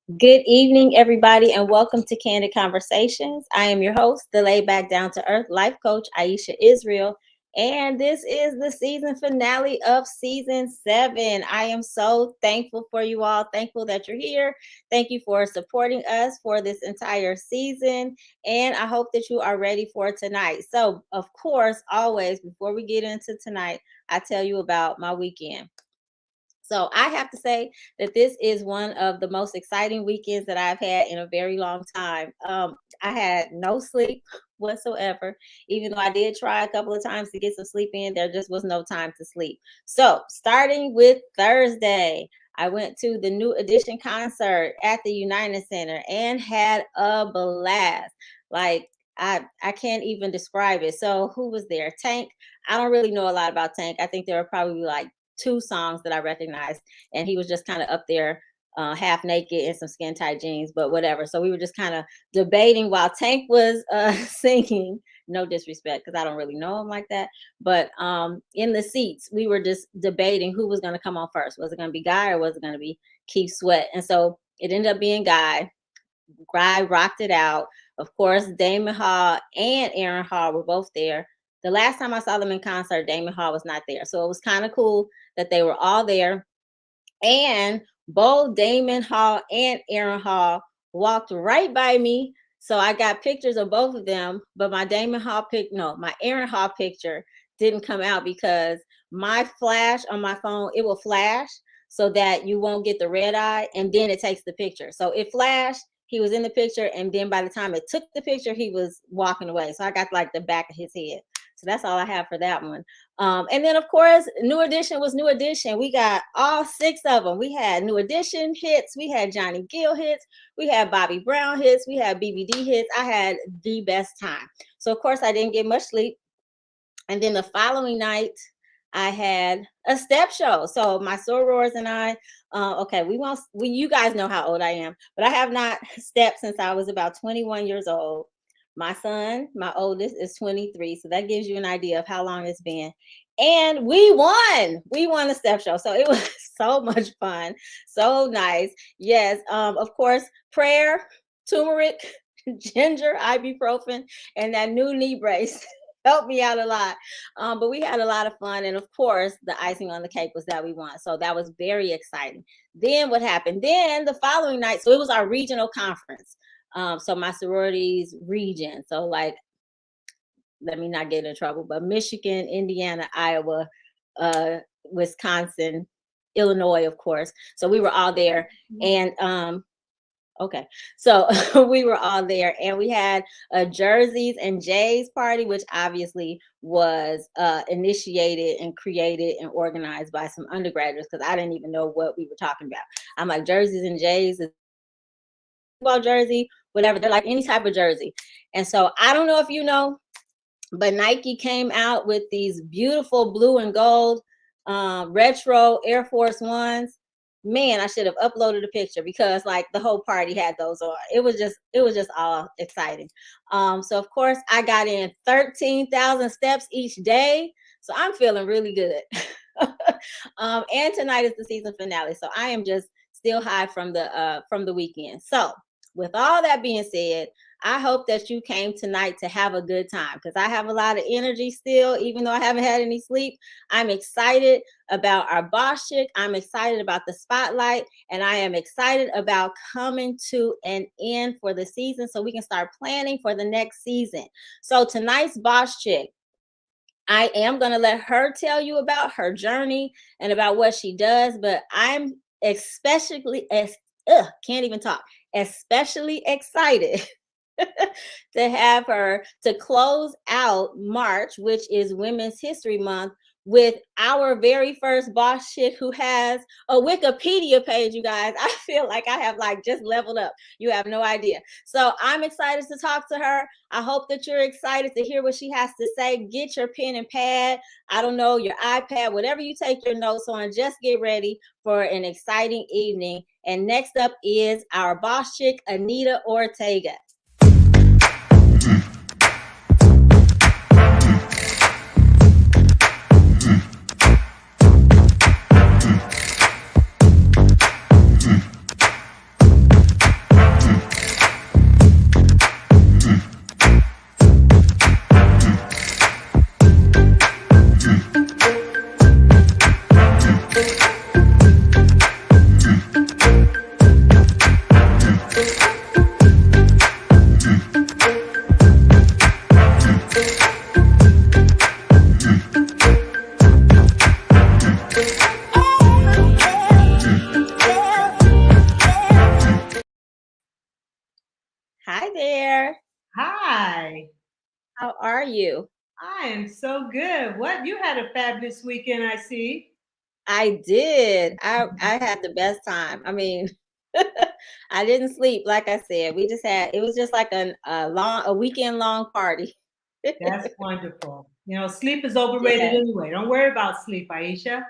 Good evening, everybody, and welcome to Candid Conversations. I am your host, the laid back, down to earth life coach, Aisha Israel, and this is the season finale of season 7. I am so thankful for you all, thankful that you're here. Thank you for supporting us for this entire season, and I hope that you are ready for tonight. So, of course, always before we get into tonight, I tell you about my weekend. So I have to say that this is one of the most exciting weekends that I've had in a very long time. I had no sleep whatsoever. Even though I did try a couple of times to get some sleep in, there just was no time to sleep. So starting with Thursday, I went to the New Edition concert at the United Center and had a blast. Like I can't even describe it. So who was there? Tank. I don't really know a lot about Tank. I think there were probably like 2 songs that I recognized, and he was just kind of up there, half naked in some skin tight jeans, but whatever. So we were just kind of debating while Tank was singing. No disrespect, because I don't really know him like that. But in the seats, we were just debating who was going to come on first. Was it going to be Guy or was it going to be Keith Sweat? And so it ended up being Guy. Guy rocked it out. Of course, Damon Hall and Aaron Hall were both there. The last time I saw them in concert, Damon Hall was not there. So it was kind of cool that they were all there. And both Damon Hall and Aaron Hall walked right by me. So I got pictures of both of them, but my Aaron Hall picture didn't come out because my flash on my phone, it will flash so that you won't get the red eye, and then it takes the picture. So it flashed, he was in the picture, and then by the time it took the picture, he was walking away. So I got like the back of his head. So that's all I have for that one. And then, of course, New Edition was New Edition. We got all 6 of them. We had New Edition hits. We had Johnny Gill hits. We had Bobby Brown hits. We had BBD hits. I had the best time. So, of course, I didn't get much sleep. And then the following night, I had a step show. So my sorors and I, you guys know how old I am, but I have not stepped since I was about 21 years old. My son, my oldest, is 23. So that gives you an idea of how long it's been. And we won. We won the step show. So it was so much fun. So nice. Yes. Of course, prayer, turmeric, ginger, ibuprofen, and that new knee brace helped me out a lot. But we had a lot of fun. And of course, the icing on the cake was that we won. So that was very exciting. Then what happened? Then the following night, so it was our regional conference. So my sororities region. So like, let me not get in trouble, but Michigan, Indiana, Iowa, Wisconsin, Illinois, of course. So we were all there. And okay, so we were all there, and we had a Jerseys and Jays party, which obviously was initiated and created and organized by some undergraduates, because I didn't even know what we were talking about. I'm like, Jerseys and Jays is football jersey, whatever. They're like any type of jersey. And so I don't know if you know, but Nike came out with these beautiful blue and gold retro Air Force Ones. Man, I should have uploaded a picture, because like the whole party had those on. It was just all exciting. So of course I got in 13,000 steps each day. So I'm feeling really good. And tonight is the season finale. So I am just still high from the weekend. So with all that being said, I hope that you came tonight to have a good time, because I have a lot of energy still, even though I haven't had any sleep. I'm excited about our boss chick. I'm excited about the spotlight, and I am excited about coming to an end for the season so we can start planning for the next season. So tonight's boss chick, I am going to let her tell you about her journey and about what she does, but I'm especially excited to have her to close out March, which is Women's History Month, with our very first boss chick who has a Wikipedia page, you guys. I feel like I have like just leveled up. You have no idea. So I'm excited to talk to her. I hope that you're excited to hear what she has to say. Get your pen and pad. I don't know, your iPad, whatever you take your notes on, just get ready for an exciting evening. And next up is our boss chick, Anita Ortega. Hi there. Hi, How are you? I am so good. What? You had a fabulous weekend, I see. I did. I had the best time. I mean, I didn't sleep, like I said. We just had it was just like a weekend long party. That's wonderful. Sleep is overrated Yeah. anyway. Don't worry about sleep, Aisha.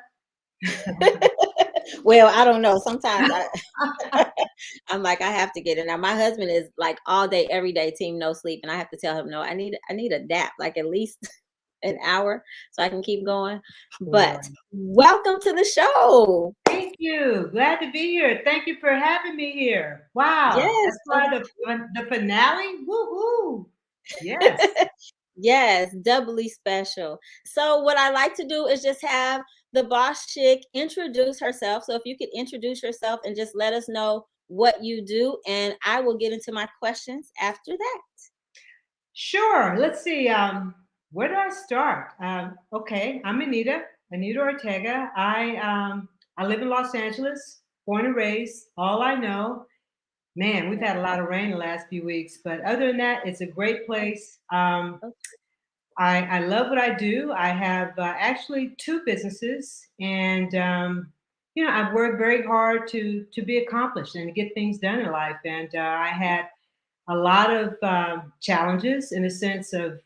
Well, I don't know. Sometimes I'm like I have to get it. Now my husband is like all day, every day, team no sleep, and I have to tell him no. I need a nap, like at least an hour, so I can keep going. Sure. But welcome to the show. Thank you. Glad to be here. Thank you for having me here. Wow, Yes. that's part of the finale. Woohoo! Yes. Yes, doubly special. So, what I like to do is just have the boss chick introduce herself. So, if you could introduce yourself and just let us know what you do, and I will get into my questions after that. Sure. Let's see. Where do I start? Okay, I'm Anita Ortega. I live in Los Angeles, born and raised. All I know, man, we've had a lot of rain the last few weeks, but other than that, it's a great Oh, place. oh, I love what I do. I have actually two businesses, and I've worked very hard to be accomplished and to get things done in life. And I had a lot of challenges in the sense of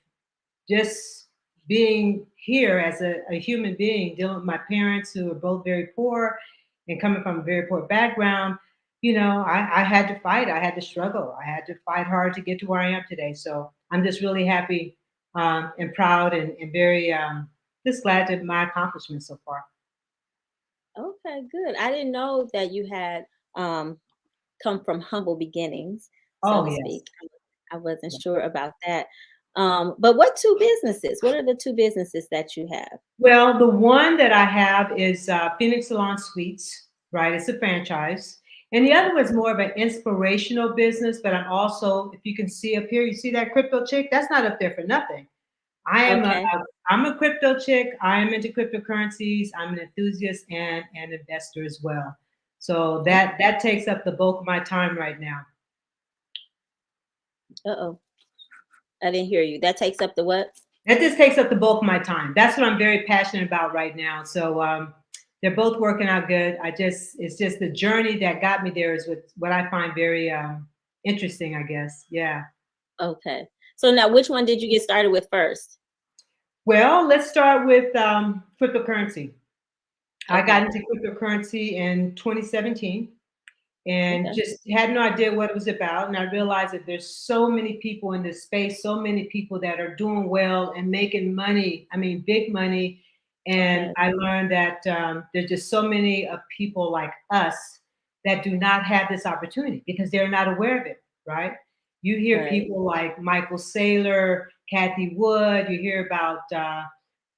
just being here as a human being, dealing with my parents who are both very poor and coming from a very poor background. I had to fight. I had to struggle. I had to fight hard to get to where I am today. So I'm just really happy and proud and very just glad to my accomplishments so far. okay, good. I didn't know that you had um, come from humble beginnings, so Oh, to yes. speak. I wasn't sure about that. But what two businesses? What are the two businesses that you have? Well, the one that I have is Phoenix Salon Suites, right? It's a franchise. And the other was more of an inspirational business, but I'm also, if you can see up here, you see that crypto chick? That's not up there for nothing. I am a, Okay. a I'm a crypto chick. I am into cryptocurrencies. I'm an enthusiast and an investor as well. So Oh, that takes up the bulk of my time right now. uh-oh. I didn't hear you. That takes up the what? That just takes up the bulk of my time. That's what I'm very passionate about right now. So they're both working out good. It's just the journey that got me there is what I find very interesting, I guess. Yeah. Okay. So now which one did you get started with first? Well, let's start with cryptocurrency. I got Okay. into cryptocurrency in 2017 and Okay. just had no idea what it was about. And I realized that there's so many people in this space, so many people that are doing well and making money. I mean, big money. And Okay. I learned that there's just so many of people like us that do not have this opportunity because they're not aware of it, right? You hear Right. people like Michael Saylor, Kathy Wood, you hear about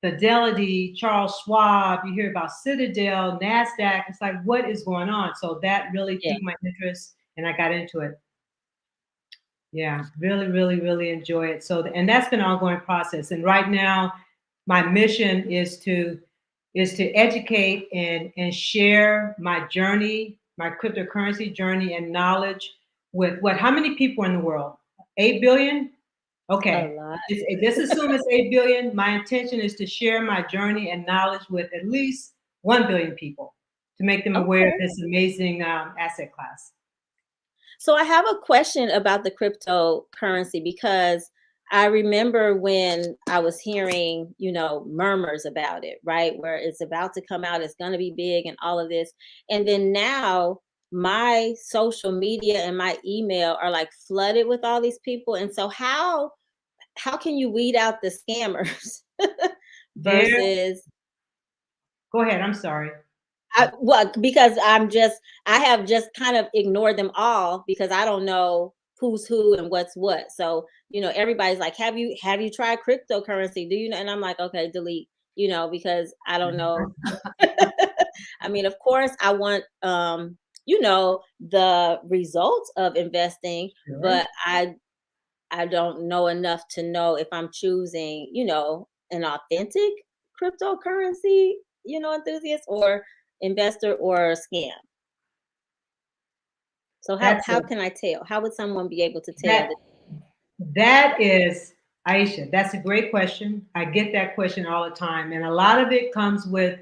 Fidelity, Charles Schwab, you hear about Citadel, NASDAQ. It's like, what is going on? So that really Yeah. piqued my interest and I got into it. Yeah, really, really, really enjoy it. So, and that's been an ongoing process. And right now, my mission is to educate and share my journey, my cryptocurrency journey and knowledge with how many people in the world? 8 billion? A Okay. lot. Let's assume it's 8 billion. My intention is to share my journey and knowledge with at least 1 billion people to make them aware of Okay. this amazing asset class. So I have a question about the cryptocurrency because I remember when I was hearing, murmurs about it, right? Where it's about to come out, it's going to be big and all of this. And then now my social media and my email are like flooded with all these people. And so how can you weed out the scammers There, versus go ahead. I'm sorry. well, because I have just kind of ignored them all because I don't know who's who and what's what. So, everybody's like, have you tried cryptocurrency? Do you know? And I'm like, okay, delete, because I don't know. I mean, of course I want the results of investing, Sure. but I don't know enough to know if I'm choosing, an authentic cryptocurrency, enthusiast or investor or scam. So That's how can I tell? How would someone be able to tell that that? that is Aisha. That's a great question. I get that question all the time, and a lot of it comes with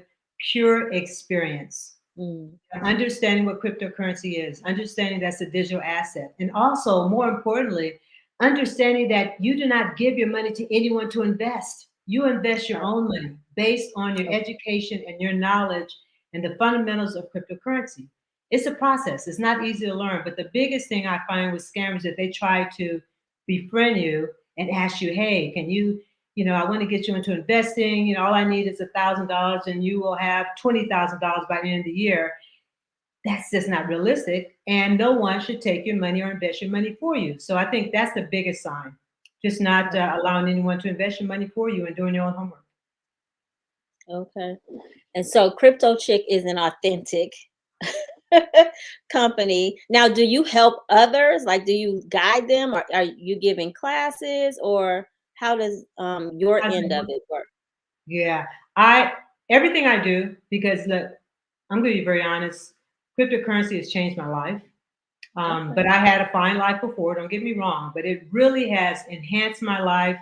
pure experience. Mm, Understanding what cryptocurrency is, understanding that's a digital asset, and also more importantly, understanding that you do not give your money to anyone to invest. You invest your right. own money based on your Okay. education and your knowledge and the fundamentals of cryptocurrency. It's a process. It's not easy to learn, but the biggest thing I find with scammers that they try to befriend you and ask you, "Hey, can you I want to get you into investing. All I need is $1,000 and you will have $20,000 by the end of the year." That's just not realistic. And no one should take your money or invest your money for you. So I think that's the biggest sign. Just not allowing anyone to invest your money for you and doing your own homework. Okay. And so Crypto Chick is an authentic company. Now, do you help others? Like, do you guide them, or are you giving classes, or how does your end of it work? Yeah. I Everything I do, because look, I'm gonna be very honest, cryptocurrency has changed my life. Okay. But I had a fine life before, don't get me wrong, but it really has enhanced my life.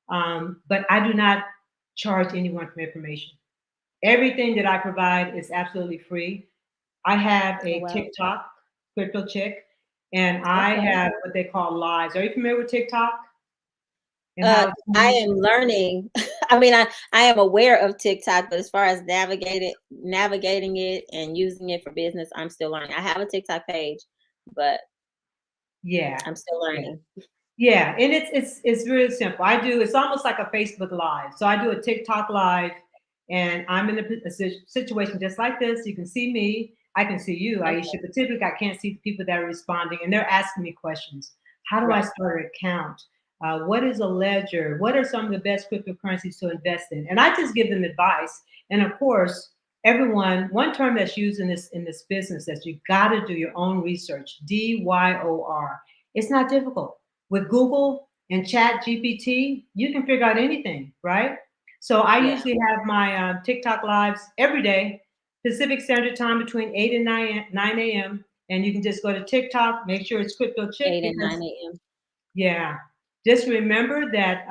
But I do not charge anyone for information. Everything that I provide is absolutely free. I have Oh, a wow. TikTok, Crypto Chick, and I Okay. have what they call lives. Are you familiar with TikTok and how it's I changed? am learning. I mean, I am aware of TikTok, but as far as navigating it and using it for business, I'm still learning. I have a TikTok page, but Yeah, I'm still yeah. learning. Yeah, and it's really simple. It's almost like a Facebook Live. So I do a TikTok Live, and I'm in a situation just like this. You can see me, I can see you, Okay. Aisha, but typically I can't see the people that are responding, and they're asking me questions. How do I Right. start an account? What is a ledger? What are some of the best cryptocurrencies to invest in? And I just give them advice. And of course, one term that's used in this business that you got to do your own research. DYOR. It's not difficult with Google and Chat GPT, you can figure out anything, right? So I Yeah. usually have my TikTok lives every day, Pacific Standard Time between 8 and 9 a.m. And you can just go to TikTok, make sure it's Crypto Chick 8 and because, 9 a.m. yeah, just remember that,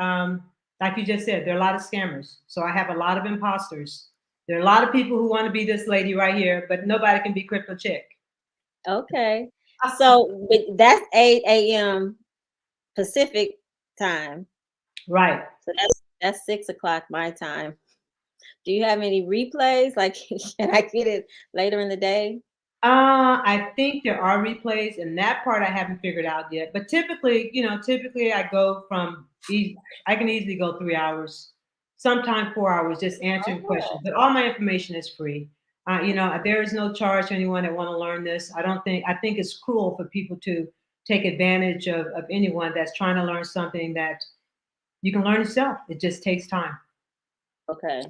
like you just said, there are a lot of scammers. So I have a lot of imposters. There are a lot of people who want to be this lady right here, but nobody can be Crypto Chick. Okay. So that's 8 a.m. Pacific time. Right. So that's 6 o'clock my time. Do you have any replays? Like, can I get it later in the day? I think there are replays, and that part I haven't figured out yet. But typically I go I can easily go 3 hours, sometimes 4 hours, just answering Oh, questions. But all my information is free. There is no charge to anyone that want to learn this. I think it's cruel for people to take advantage of anyone that's trying to learn something that you can learn yourself. It just takes time. okay.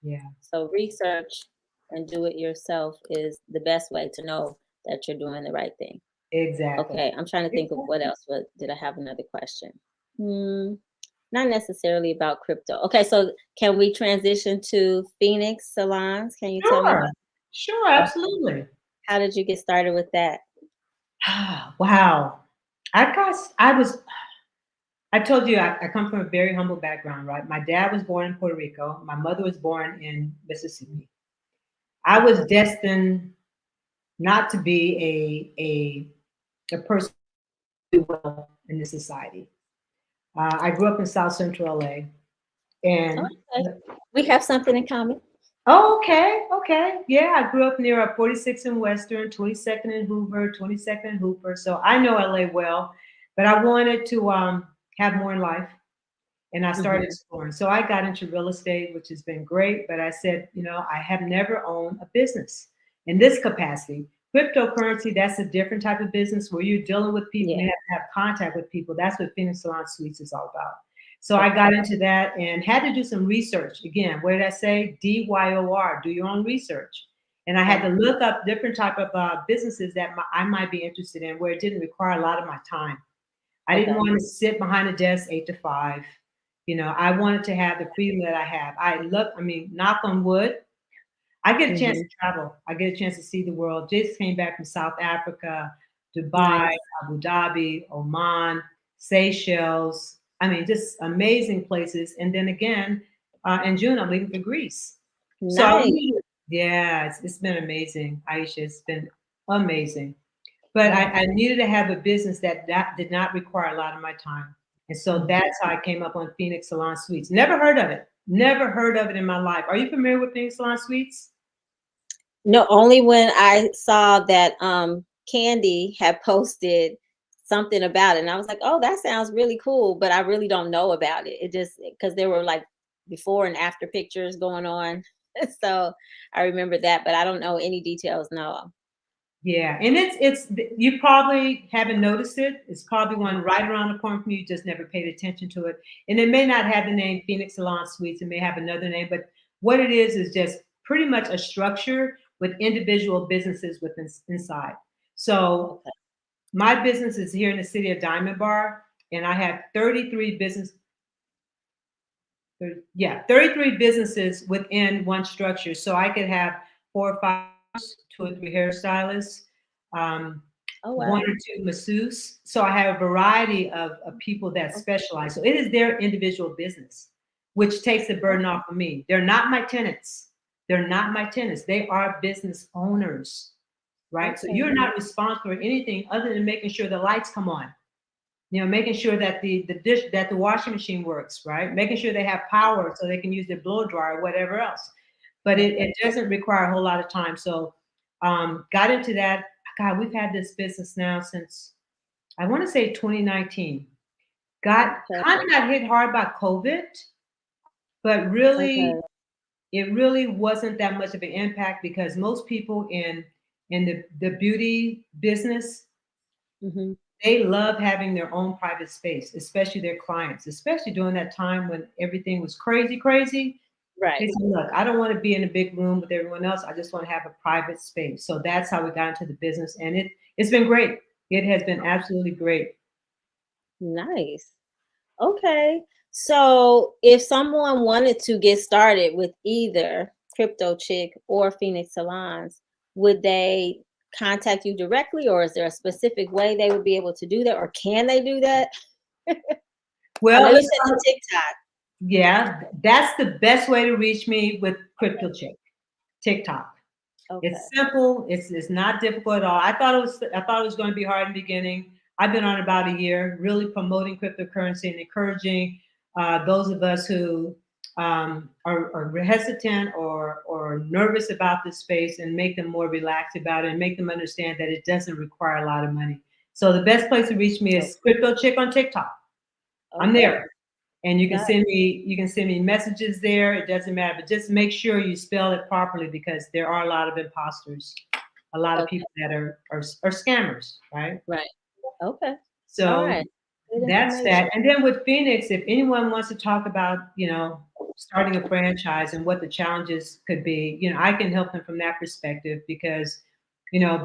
Yeah, So research and do it yourself is the best way to know that you're doing the right thing. exactly. Okay, I'm trying to think of what else. What did I have another question? Hmm, not necessarily about crypto. Okay, so can we transition to Phenix salons? Can you tell me Sure, about? sure, Okay, absolutely. how did you get started with that? Wow. I was, I told you I come from a very humble background, right? My dad was born in Puerto Rico. My mother was born in Mississippi. I was Okay. destined not to be a person who do well in this society. I grew up in South Central LA, and Okay. We have something in common. oh, okay, okay, yeah, I grew up near 46 in Western, 22nd in Hoover, 22nd in Hooper, so I know LA well. But I wanted to have more in life. And I started Mhm. exploring. So I got into real estate, which has been great. But I said, I have never owned a business in this capacity. Cryptocurrency, that's a different type of business where you're dealing with people, Yeah. you have to have contact with people. That's what Phoenix Salon Suites is all about. So I got Okay. into that and had to do some research. Again, what did I say? DYOR, do your own research. And I had to Right. look up different type of businesses that I might be interested in where it didn't require a lot of my time. I didn't Okay. want to sit behind a desk 8 to 5. I wanted to have the freedom that I have. I mean, knock on wood, I get a chance to Mhm. travel. I get a chance to see the world. Just came back from South Africa, Dubai, Nice. Abu Dhabi, Oman, Seychelles. I mean, just amazing places. And then again, in June, I'm leaving for Greece. So I Nice. really, yeah, it's been amazing, Aisha. It's been amazing. But Yeah. I needed to have a business that did not require a lot of my time. And so Mhm. that's how I came up on Phenix Salon Suites. Never heard of it. Never heard of it in my life. Are you familiar with Phoenix Salon Suites? No, only when I saw that Candy had posted something about it, and I was like, "Oh, that sounds really cool," but I really don't know about it. It just because there were like before and after pictures going on, so I remember that, but I don't know any details. No. Yeah, and it's you probably haven't noticed it. It's probably one right around the corner from you. You just never paid attention to it, and it may not have the name Phoenix Salon Suites. It may have another name, but what it is just pretty much a structure with individual businesses within inside. So Okay. my business is here in the city of Diamond Bar, and I have 33 yeah, 33 businesses within one structure. So I could have 4 or 5, 2 or 3 hairstylists, um, Oh one wow. or two masseuse. So I have a variety of people that specialize. So it is their individual business, which takes the burden off of me. They're not my tenants. They're not my tenants. They are business owners, right? So Okay. you're not responsible for anything other than making sure the lights come on, making sure that the dish that the washing machine works, right? Making sure they have power so they can use their blow dryer or whatever else. But Okay. it doesn't require a whole lot of time. So got into that. God, we've had this business now since I want to say 2019. Got Okay. kind of got hit hard by COVID, but Okay. really it really wasn't that much of an impact because most people in the beauty business, Hmm. they love having their own private space, especially their clients, especially during that time when everything was crazy, crazy. Right. They said, look, I don't want to be in a big room with everyone else. I just want to have a private space. So that's how we got into the business. And it's been great. It has been absolutely great. Nice. Okay. So if someone wanted to get started with either Crypto Chick or Phoenix Salons, would they contact you directly, or is there a specific way they would be able to do that, or can they do that? I know Well, you let's said the TikTok. yeah, that's the best way to reach me with Crypto Chick, TikTok. It's Okay. simple. It's not difficult at all. I thought it was going to be hard in the beginning. I've been on about a year, really promoting cryptocurrency and encouraging those of us who are hesitant or nervous about this space, and make them more relaxed about it and make them understand that it doesn't require a lot of money. So the best place to reach me Okay. is Crypto Chick on TikTok. I'm Okay. there. And Got you can send me messages there. It doesn't matter, but just make sure you spell it properly because there are a lot of imposters, a lot of okay. people that are scammers, right? Right. Okay. All So right. Good that's information. that. And then with Phoenix, if anyone wants to talk about, starting a franchise and what the challenges could be, I can help them from that perspective because,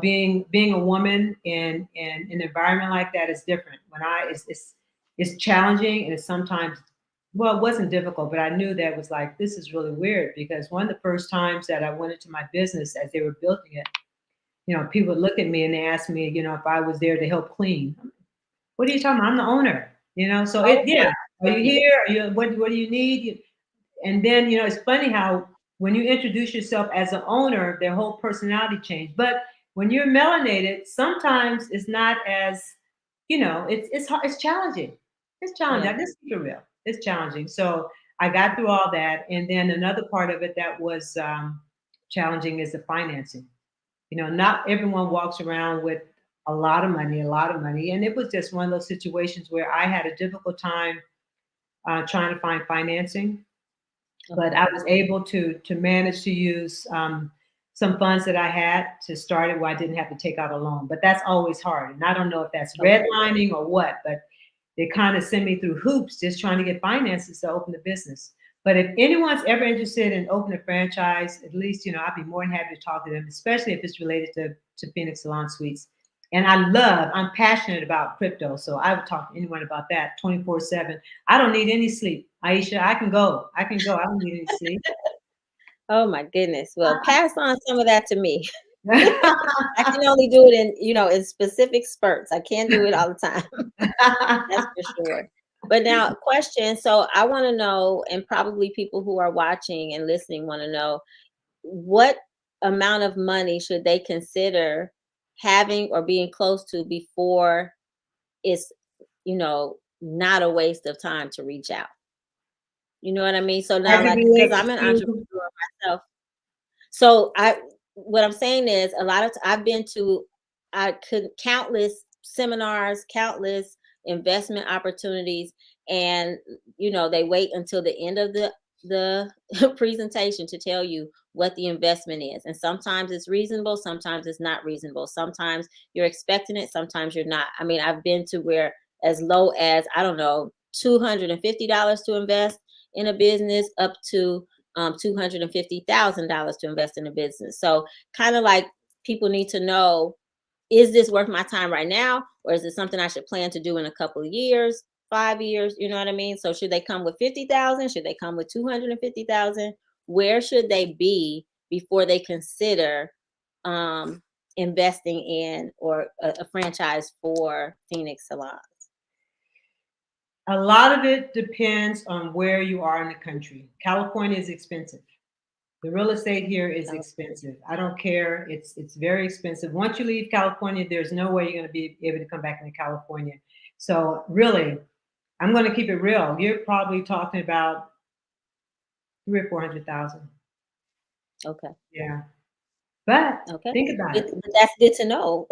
being a woman in an environment like that is different. It's challenging and it's sometimes, well, it wasn't difficult, but I knew that was like, this is really weird because one of the first times that I went into my business as they were building it, people would look at me and they asked me, if I was there to help clean. What are you talking about? I'm the owner, So Okay. yeah. Are you here? Are you, what do you need? And then, it's funny how when you introduce yourself as an owner, their whole personality change. But when you're melanated, sometimes it's not as, it's hard, it's challenging. It's challenging. Yeah. I just keep it real. It's challenging. So I got through all that. And then another part of it that was challenging is the financing. Not everyone walks around with a lot of money. And it was just one of those situations where I had a difficult time trying to find financing, but Okay. I was able to manage to use some funds that I had to start it where I didn't have to take out a loan. But that's always hard. And I don't know if that's Okay. redlining or what, but they kind of send me through hoops just trying to get finances to open the business. But if anyone's ever interested in opening a franchise, at least, I'd be more than happy to talk to them, especially if it's related to Phoenix Salon Suites. And I'm passionate about crypto. So I would talk to anyone about that 24/7. I don't need any sleep. Aisha, I can go. I can go. I don't need any sleep. Oh my goodness. Well, pass on some of that to me. I can only do it in, in specific spurts. I can't do it all the time. That's for sure. But now, question. So I want to know, and probably people who are watching and listening want to know, what amount of money should they consider having or being close to before it's, not a waste of time to reach out. You know what I mean? So now, As it like, because relates I'm an to, entrepreneur myself, so what I'm saying is, a lot of I've been to, I could countless seminars, countless investment opportunities, and they wait until the end of the presentation to tell you what the investment is. And sometimes it's reasonable, sometimes it's not reasonable. Sometimes you're expecting it, sometimes you're not. I mean, I've been to where as low as, I don't know, $250 to invest in a business, up to $250,000 to invest in a business. So kind of like, people need to know, is this worth my time right now? Or is it something I should plan to do in a couple of years, 5 years? You know what I mean? So should they come with 50,000? Should they come with 250,000? Where should they be before they consider investing in or a franchise for Phenix Salon? a lot of it depends on where you are in the country. California is expensive. The real estate here is Oh, expensive. I don't care. It's very expensive. Once you leave California, there's no way you're going to be able to come back into California. So really, I'm going to keep it real. You're probably talking about 300,000 or 400,000. okay. Yeah, but Okay. think about it. That's good to know.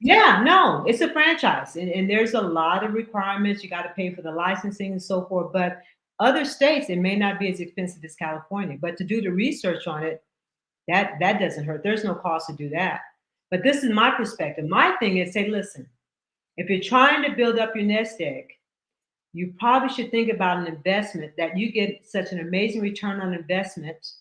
Yeah, no, it's a franchise, and there's a lot of requirements. You got to pay for the licensing and so forth. But other states, it may not be as expensive as California. But to do the research on it, that doesn't hurt. There's no cost to do that. But this is my perspective. My thing is, say, listen, if you're trying to build up your nest egg, you probably should think about an investment that you get such an amazing return on investment,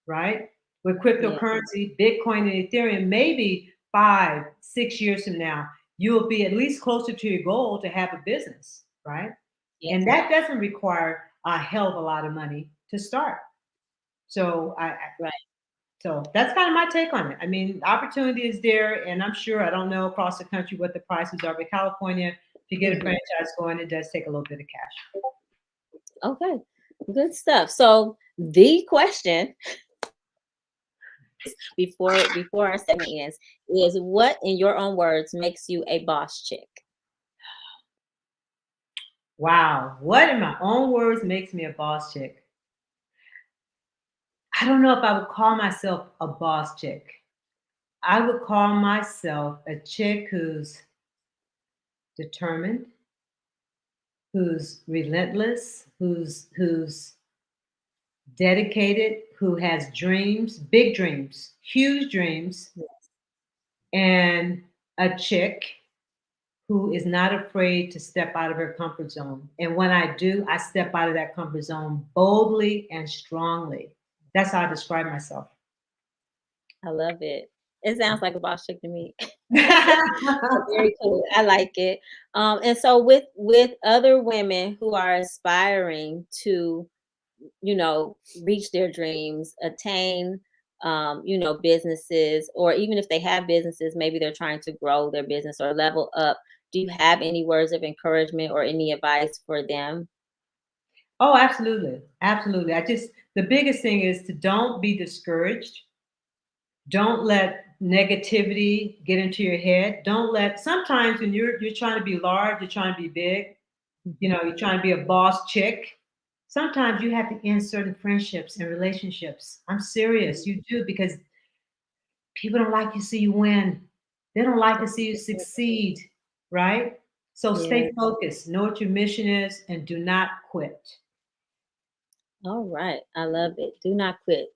right? With Yeah. cryptocurrency, Bitcoin and Ethereum, maybe 5, 6 years from now, you will be at least closer to your goal to have a business, right? Yes. And that doesn't require a hell of a lot of money to start. So Right. so that's kind of my take on it. I mean, opportunity is there, and I'm sure, I don't know across the country what the prices are, but California, to get a Mhm. franchise going, it does take a little bit of cash. Okay, good stuff. So the question before our segment ends is, what, in your own words, makes you a boss chick? Wow, what in my own words makes me a boss chick? I don't know if I would call myself a boss chick. I would call myself a chick who's determined, who's relentless, who's dedicated, who has dreams, big dreams, huge dreams, and a chick who is not afraid to step out of her comfort zone. And when I do, I step out of that comfort zone boldly and strongly. That's how I describe myself. I love it. It sounds like a boss chick to me. Very cool. I like it. And so with other women who are aspiring to, reach their dreams, attain, businesses, or even if they have businesses, maybe they're trying to grow their business or level up. Do you have any words of encouragement or any advice for them? Oh, absolutely. Absolutely. The biggest thing is to don't be discouraged. Don't let negativity get into your head. Don't let, sometimes when you're trying to be large, you're trying to be big, you're trying to be a boss chick. Sometimes you have to end certain friendships and relationships. I'm serious. You do, because people don't like to see you win. They don't like to see you succeed, right? So Yeah. stay focused, know what your mission is, and do not quit. All right. I love it. Do not quit.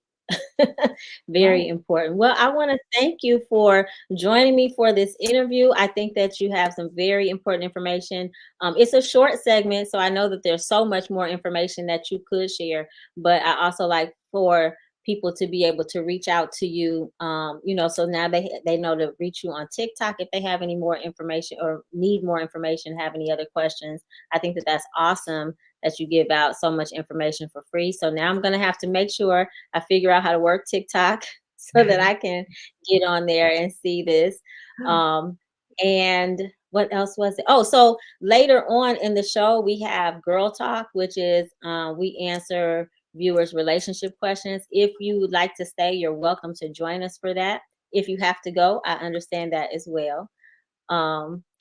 Right. Very important. Well, I want to thank you for joining me for this interview. I think that you have some very important information. It's a short segment, so I know that there's so much more information that you could share, but I also like for people to be able to reach out to you, so now they know to reach you on TikTok if they have any more information or need more information, have any other questions. I think that that's awesome that you give out so much information for free. So now I'm going to have to make sure I figure out how to work TikTok so that I can get on there and see this. Um, and what else was it? Oh, so later on in the show, we have Girl Talk, which is we answer viewers' relationship questions. If you would like to stay, you're welcome to join us for that. If you have to go, I understand that as well.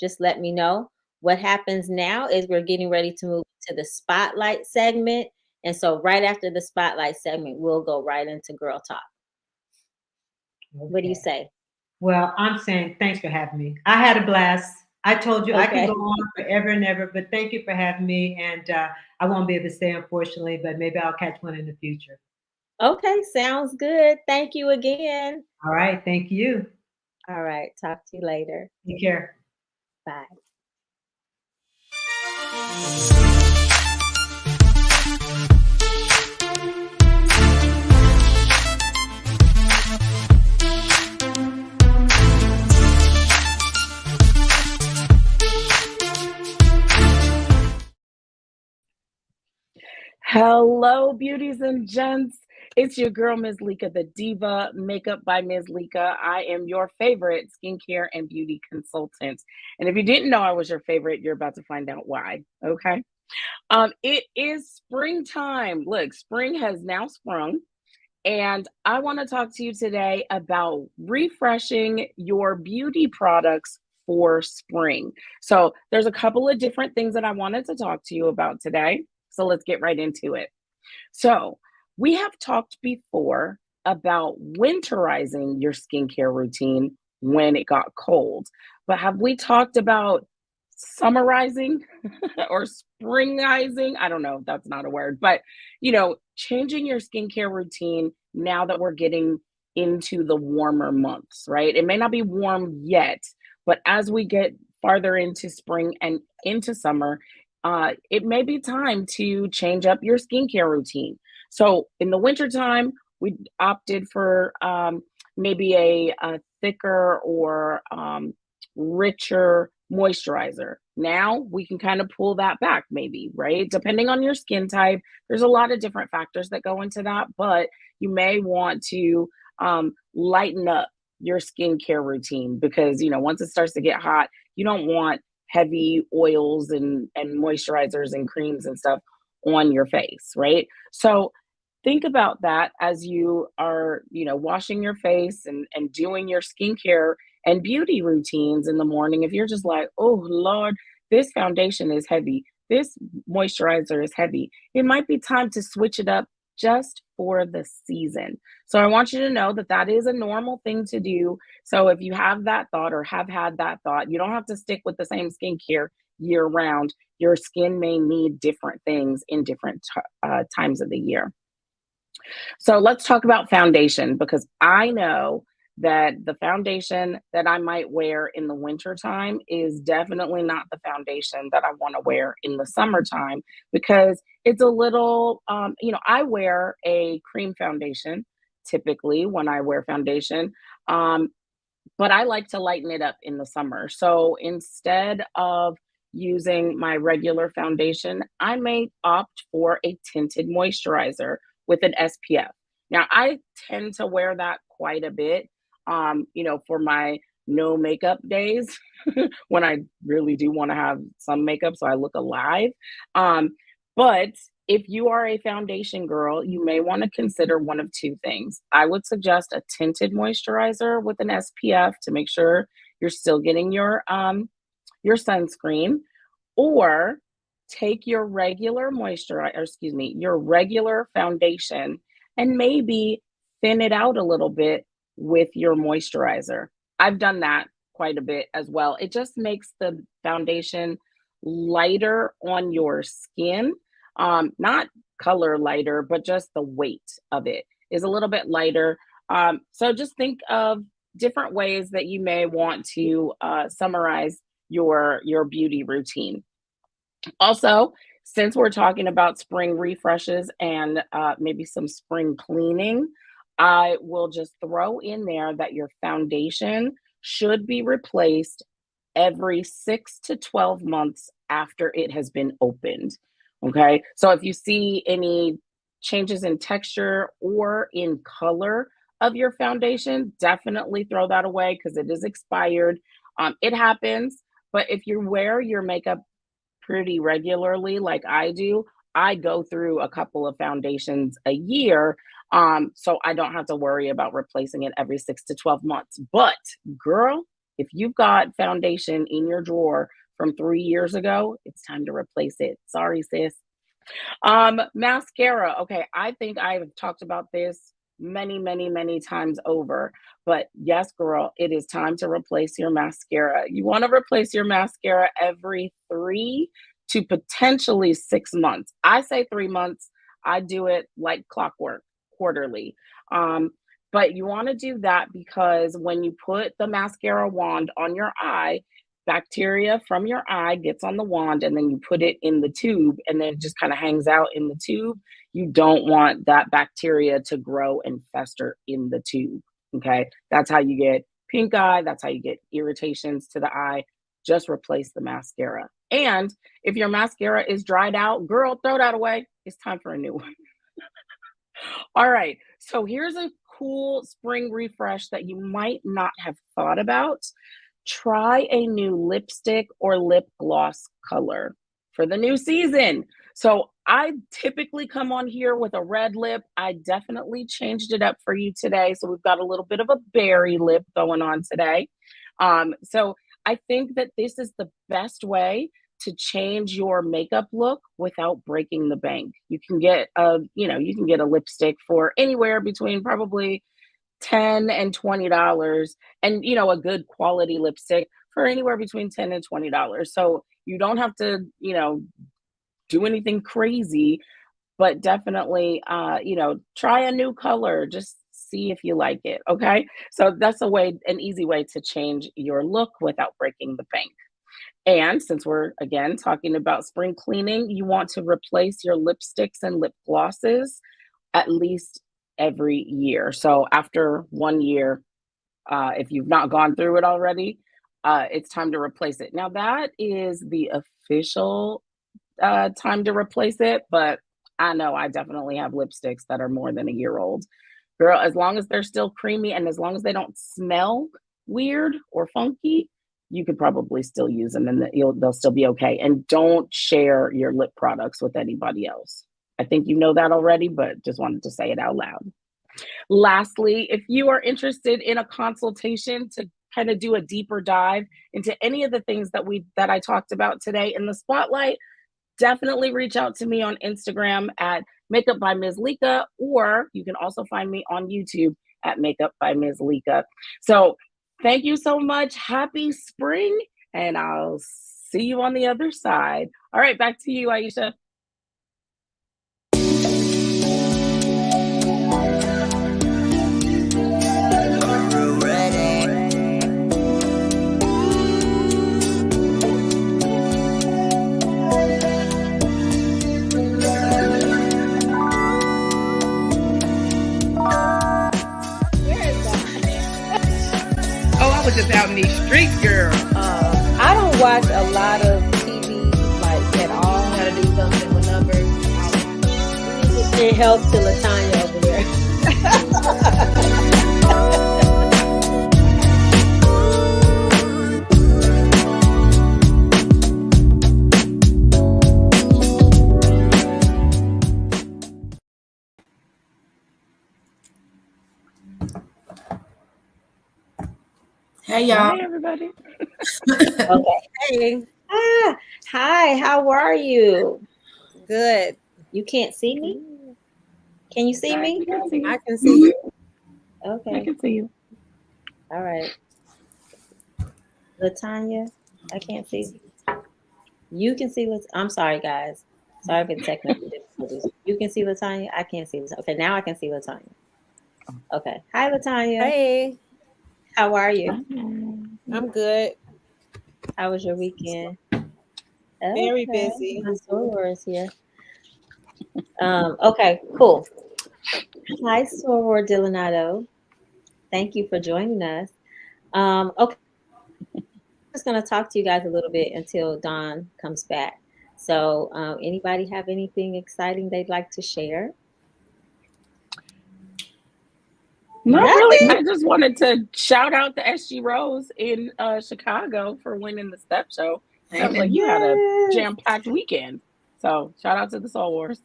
Just let me know. What happens now is we're getting ready to move to the spotlight segment. And so right after the spotlight segment, we'll go right into Girl Talk. What do you Okay. say? Well, I'm saying thanks for having me. I had a blast. I told you I could go Okay. on forever and ever, but thank you for having me. And I won't be able to stay, unfortunately, but maybe I'll catch one in the future. Okay, sounds good. Thank you again. All right. Thank you. All right, talk to you later. Take care. Bye. Hello, beauties and gents. It's your girl, Ms. Lika the Diva, makeup by Ms. Lika. I am your favorite skincare and beauty consultant. And if you didn't know I was your favorite, you're about to find out why. Okay. It is springtime. Look, spring has now sprung. And I want to talk to you today about refreshing your beauty products for spring. So there's a couple of different things that I wanted to talk to you about today. So let's get right into it. So, we have talked before about winterizing your skincare routine when it got cold, but have we talked about summarizing or springizing? I don't know, that's not a word, but changing your skincare routine now that we're getting into the warmer months, right? It may not be warm yet, but as we get farther into spring and into summer, it may be time to change up your skincare routine. So in the wintertime, we opted for maybe a thicker or richer moisturizer. Now we can kind of pull that back, maybe, right? Depending on your skin type, there's a lot of different factors that go into that, but you may want to lighten up your skincare routine because, once it starts to get hot, you don't want heavy oils and moisturizers and creams and stuff on your face, right? So think about that as you are, washing your face and doing your skincare and beauty routines in the morning. If you're just like, oh Lord, this foundation is heavy, this moisturizer is heavy, it might be time to switch it up just for the season. So I want you to know that that is a normal thing to do. So if you have that thought or have had that thought, you don't have to stick with the same skincare year round. Your skin may need different things in different times of the year. So let's talk about foundation because I know that the foundation that I might wear in the wintertime is definitely not the foundation that I want to wear in the summertime because it's a little, I wear a cream foundation typically when I wear foundation, but I like to lighten it up in the summer. So instead of using my regular foundation, I may opt for a tinted moisturizer with an SPF. Now, I tend to wear that quite a bit, for my no makeup days when I really do want to have some makeup so I look alive. But if you are a foundation girl, you may want to consider one of two things. I would suggest a tinted moisturizer with an SPF to make sure you're still getting your sunscreen, or take your regular your regular foundation and maybe thin it out a little bit with your moisturizer. I've done that quite a bit as well. It just makes the foundation lighter on your skin. Not color lighter, but just the weight of it is a little bit lighter. So just think of different ways that you may want to summarize your beauty routine. Also, since we're talking about spring refreshes and maybe some spring cleaning, I will just throw in there that your foundation should be replaced every 6 to 12 months after it has been opened. Okay. So if you see any changes in texture or in color of your foundation, definitely throw that away because it is expired. It happens, but if you wear your makeup pretty regularly, like I do, I go through a couple of foundations a year. So I don't have to worry about replacing it every 6 to 12 months. But girl, if you've got foundation in your drawer from 3 years ago, it's time to replace it. Sorry, sis. Mascara. Okay, I think I've talked about this many, many, many times over. But yes, girl, it is time to replace your mascara. You want to replace your mascara every 3 to potentially 6 months. I say 3 months. I do it like clockwork, quarterly. But you want to do that because when you put the mascara wand on your eye, bacteria from your eye gets on the wand and then you put it in the tube and then it just kind of hangs out in the tube. You don't want that bacteria to grow and fester in the tube. Okay. That's how you get pink eye. That's how you get irritations to the eye. Just replace the mascara. And if your mascara is dried out, girl, throw that away. It's time for a new one. All right. So here's a cool spring refresh that you might not have thought about. Try a new lipstick or lip gloss color for the new season. So I typically come on here with a red lip. I definitely changed it up for you today. So we've got a little bit of a berry lip going on today. So I think that this is the best way to change your makeup look without breaking the bank. You can get a lipstick for anywhere between probably $10 and $20, and a good quality lipstick for anywhere between $10 and $20. So you don't have to, do anything crazy, but definitely, try a new color. Just see if you like it. Okay. So that's an easy way to change your look without breaking the bank. And since we're again talking about spring cleaning, you want to replace your lipsticks and lip glosses at least every year. So after 1 year, if you've not gone through it already, it's time to replace it. Now that is the official time to replace it, but I know I definitely have lipsticks that are more than a year old. Girl, as long as they're still creamy and as long as they don't smell weird or funky, you could probably still use them and they'll still be okay. And don't share your lip products with anybody else. I think you know that already, but just wanted to say it out loud. Lastly, if you are interested in a consultation to kind of do a deeper dive into any of the things that I talked about today in the spotlight, definitely reach out to me on Instagram at Makeup by Ms. Lika, or you can also find me on YouTube at Makeup by Ms. Lika. So thank you so much. Happy spring, and I'll see you on the other side. All right, back to you, Aisha. I was just out in these streets, girl. I don't watch a lot of TV like at all. Gotta do something with numbers. It helps to LaTanya over there. Hey, y'all. Hi, everybody. Okay. Hey. Hi. How are you? Good. You can't see me? Can you see me? I can see you. Okay. I can see you. All right. LaTanya, I can't see. You can see I'm sorry, guys. Sorry for the technical difficulties. You can see LaTanya. I can't see LaTanya. Okay, now I can see LaTanya. Okay. Hi, LaTanya. Hey, How are you? I'm good. How was your weekend? Very busy. My soror is here. Okay, cool. Hi, soror Dillanato. Thank you for joining us. Okay. I'm just going to talk to you guys a little bit until Dawn comes back. So anybody have anything exciting they'd like to share? No, Nothing. really. I just wanted to shout out to SG Rose in Chicago for winning the step show. Sounds like you had a jam-packed weekend. So shout out to the Soul Wars.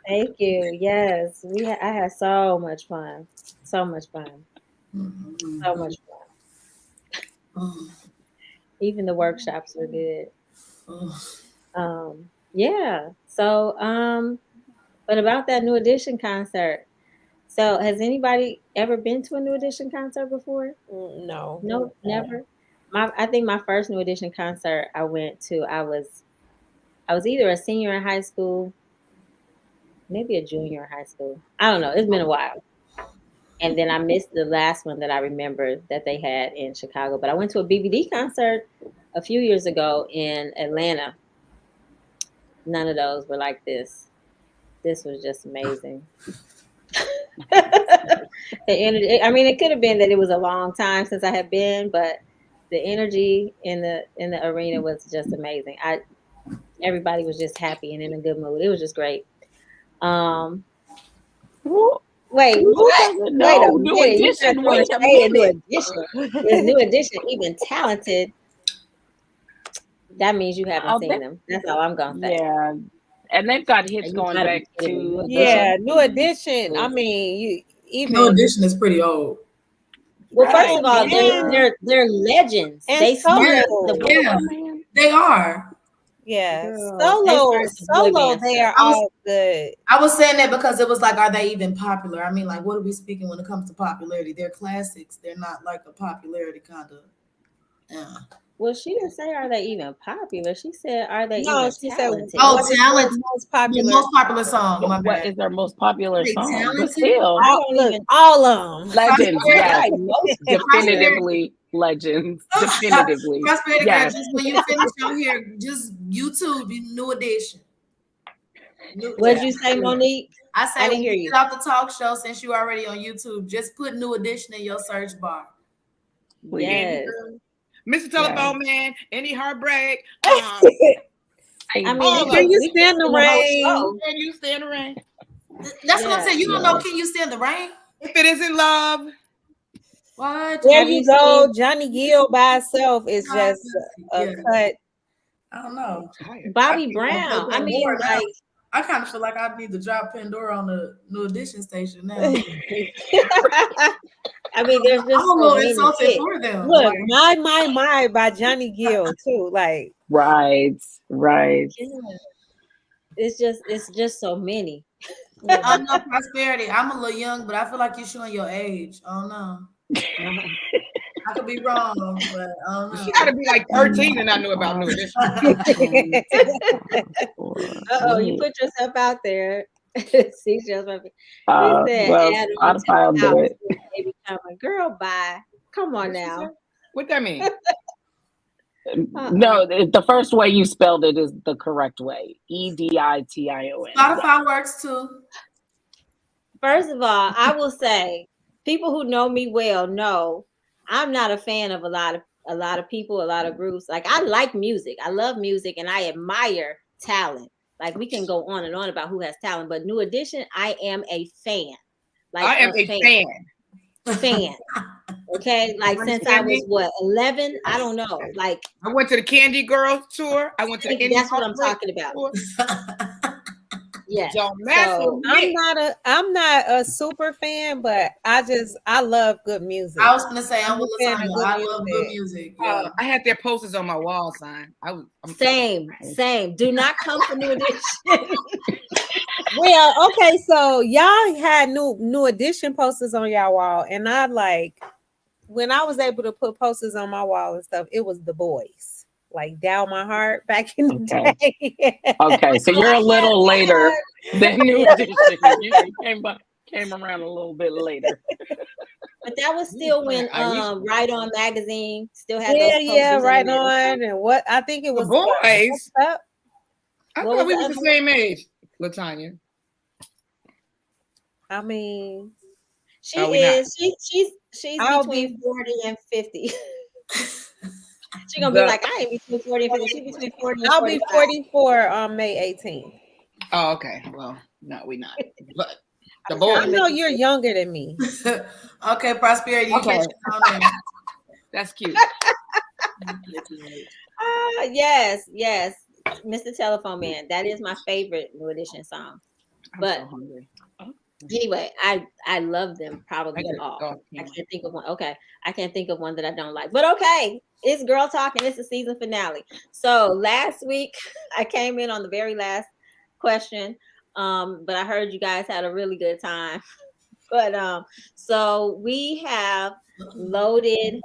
Thank you. Yes, I had so much fun. So much fun. So much fun. Even the workshops were good. Yeah. So, but about that New Edition concert. So, has anybody ever been to a New Edition concert before? No. No, never. I think my first New Edition concert I went to, I was either a senior in high school, maybe a junior in high school. I don't know. It's been a while. And then I missed the last one that I remember that they had in Chicago. But I went to a BBD concert a few years ago in Atlanta. None of those were like this. This was just amazing. The energy. I mean, it could have been that it was a long time since I had been, but the energy in the arena was just amazing. Everybody was just happy and in a good mood. It was just great. Wait, what? Wait a New minute. Edition. New Edition. Is New Edition even talented? That means you haven't seen them. That's all I'm gonna say. Yeah. And they've got hits going back to New Edition. I mean, New Edition is pretty old. Well, first of all, they're legends. And they started they are. Yeah, Girl, solo, they are all good. I was saying that because it was like, are they even popular? I mean, like, what are we speaking when it comes to popularity? They're classics. They're not like a popularity kind of. Yeah. Well, she didn't say are they even popular. She said are they No, even she talented? said talent. Most popular song. What is their most popular song? Talented? Still, all of them. Legends, yes. Definitively legends. Definitively. Prosperity yes. Girl, just when you finish on here, just YouTube New Edition. What'd you say, Monique? I said, I didn't hear you. Get off the talk show since you're already on YouTube. Just put New Edition in your search bar. Yes. Mr. Telephone Man, any heartbreak? I mean, can you stand the rain? Can you stand the rain? That's what I'm saying. You don't know, can you stand the rain? If it isn't love. What? There you go. Johnny Gill by itself is just a cut. I don't know. Bobby Brown. I mean, like, I kind of feel like I need to drop Pandora on the New Edition station now. I mean, there's just I'm a little insulted for them. Look, My by Johnny Gill too. Like, right. It's just so many. I know Prosperity. I'm a little young, but I feel like you're showing your age. I don't know. I could be wrong, but I don't know. She got to be like 13 and I knew about New Edition. You put yourself out there. See, just I filed it. Baby coming, girl. Bye. Come on now. What that mean? No, the first way you spelled it is the correct way. EDITION. Spotify works too. First of all, I will say, people who know me well know I'm not a fan of a lot of people, a lot of groups. Like, I like music, I love music, and I admire talent. Like, we can go on and on about who has talent, but New Edition, I am a fan. Like, I am a fan. Okay, like since I was 11, I don't know. Like, I went to the Candy Girls tour. I went to the that's what I'm talking about. Yeah, so I'm not a super fan, but I love good music. I was gonna say I'm with LaTanya. I love good music. Yeah. I had their posters on my wall sign. Same. Do not come for New Edition. Well, okay, so y'all had new Edition posters on y'all wall, and I like when I was able to put posters on my wall and stuff. It was the boys, like Down My Heart back in the day. Okay, so you're a little later than New Edition. You came around a little bit later. But that was still when Right On magazine still had those posters Right On, and what I think it was the boys. I What thought was we were the same age, LaTanya. I mean, she is. She's between 40 and 50. She's gonna be like, I ain't between 40 and 50. She's between 40 and 45. I'll be 44 on May 18th. Oh, okay. Well, no, we're not. But The I boy. know you're younger than me. Okay, Prosperity. You Okay. get your own name. That's cute. Yes, Mr. Telephone Man. That is my favorite New Edition song. I'm But so hungry. anyway, I love them probably I all. gotta I go. can't think of one. Okay, I can't think of one that I don't like. But okay, it's girl talking. It's the season finale. So last week I came in on the very last question, but I heard you guys had a really good time. But so we have loaded.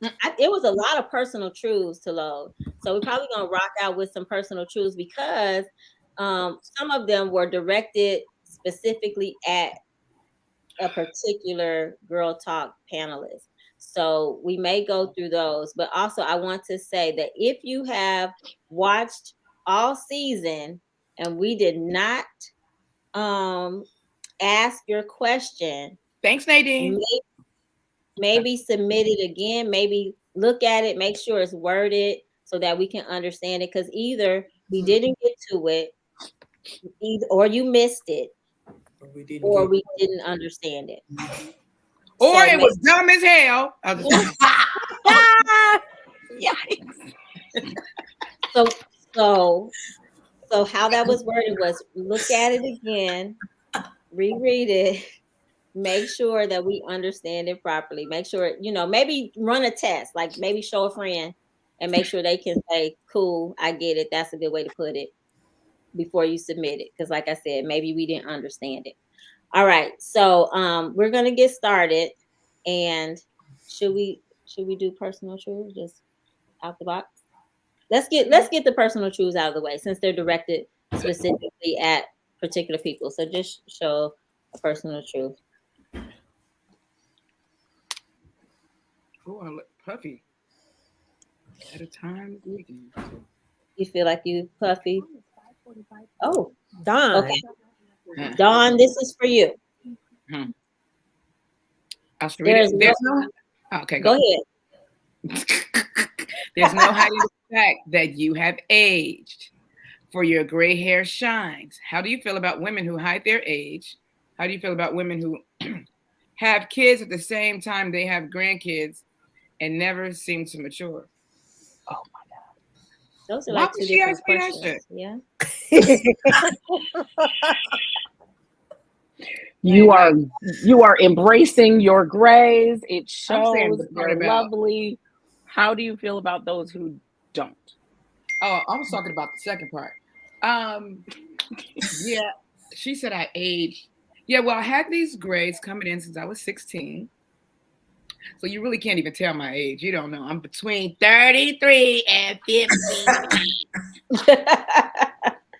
It was a lot of personal truths to load. So we're probably gonna rock out with some personal truths because some of them were directed specifically at a particular girl talk panelist. So we may go through those, but also I want to say that if you have watched all season and we did not ask your question, Thanks, Nadine. maybe submit it again, maybe look at it, make sure it's worded so that we can understand it, because either we didn't get to it, or you missed it, or we didn't understand it. Or So it was dumb as hell. So how that was worded was look at it again, reread it, make sure that we understand it properly. Make sure, maybe run a test, like maybe show a friend and make sure they can say, cool, I get it. That's a good way to put it before you submit it. Because like I said, maybe we didn't understand it. All right. So we're going to get started. And should we do personal truths just out the box? Let's get the personal truths out of the way since they're directed specifically at particular people. So just show a personal truth. Oh, I look puffy. At a time weekend. You feel like you puffy? Oh, Dawn. okay. Dawn, this is for you. There's no. Okay, go ahead. There's no hiding the fact that you have aged, for your gray hair shines. How do you feel about women who hide their age? How do you feel about women who have kids at the same time they have grandkids and never seem to mature? Oh my God. Those are like two different questions. Yeah. You are embracing your grays. It shows they're lovely. How do you feel about those who don't? Oh, I was talking about the second part. Yeah, she said I aged. Yeah, well, I had these grays coming in since I was 16. So you really can't even tell my age. You don't know. I'm between 33 and 50.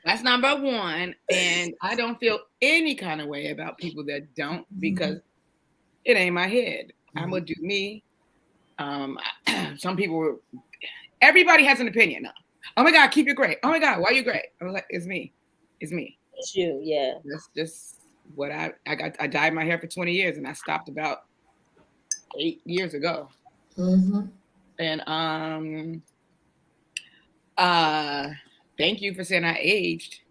That's number one. And I don't feel any kind of way about people that don't, because it ain't my head. I'm going to do me. Some people everybody has an opinion now. Oh my God, keep your gray. Oh my God, why are you gray? I'm like, it's me. It's me. It's you, yeah. That's just what I dyed my hair for 20 years and I stopped about 8 years ago. And thank you for saying I aged.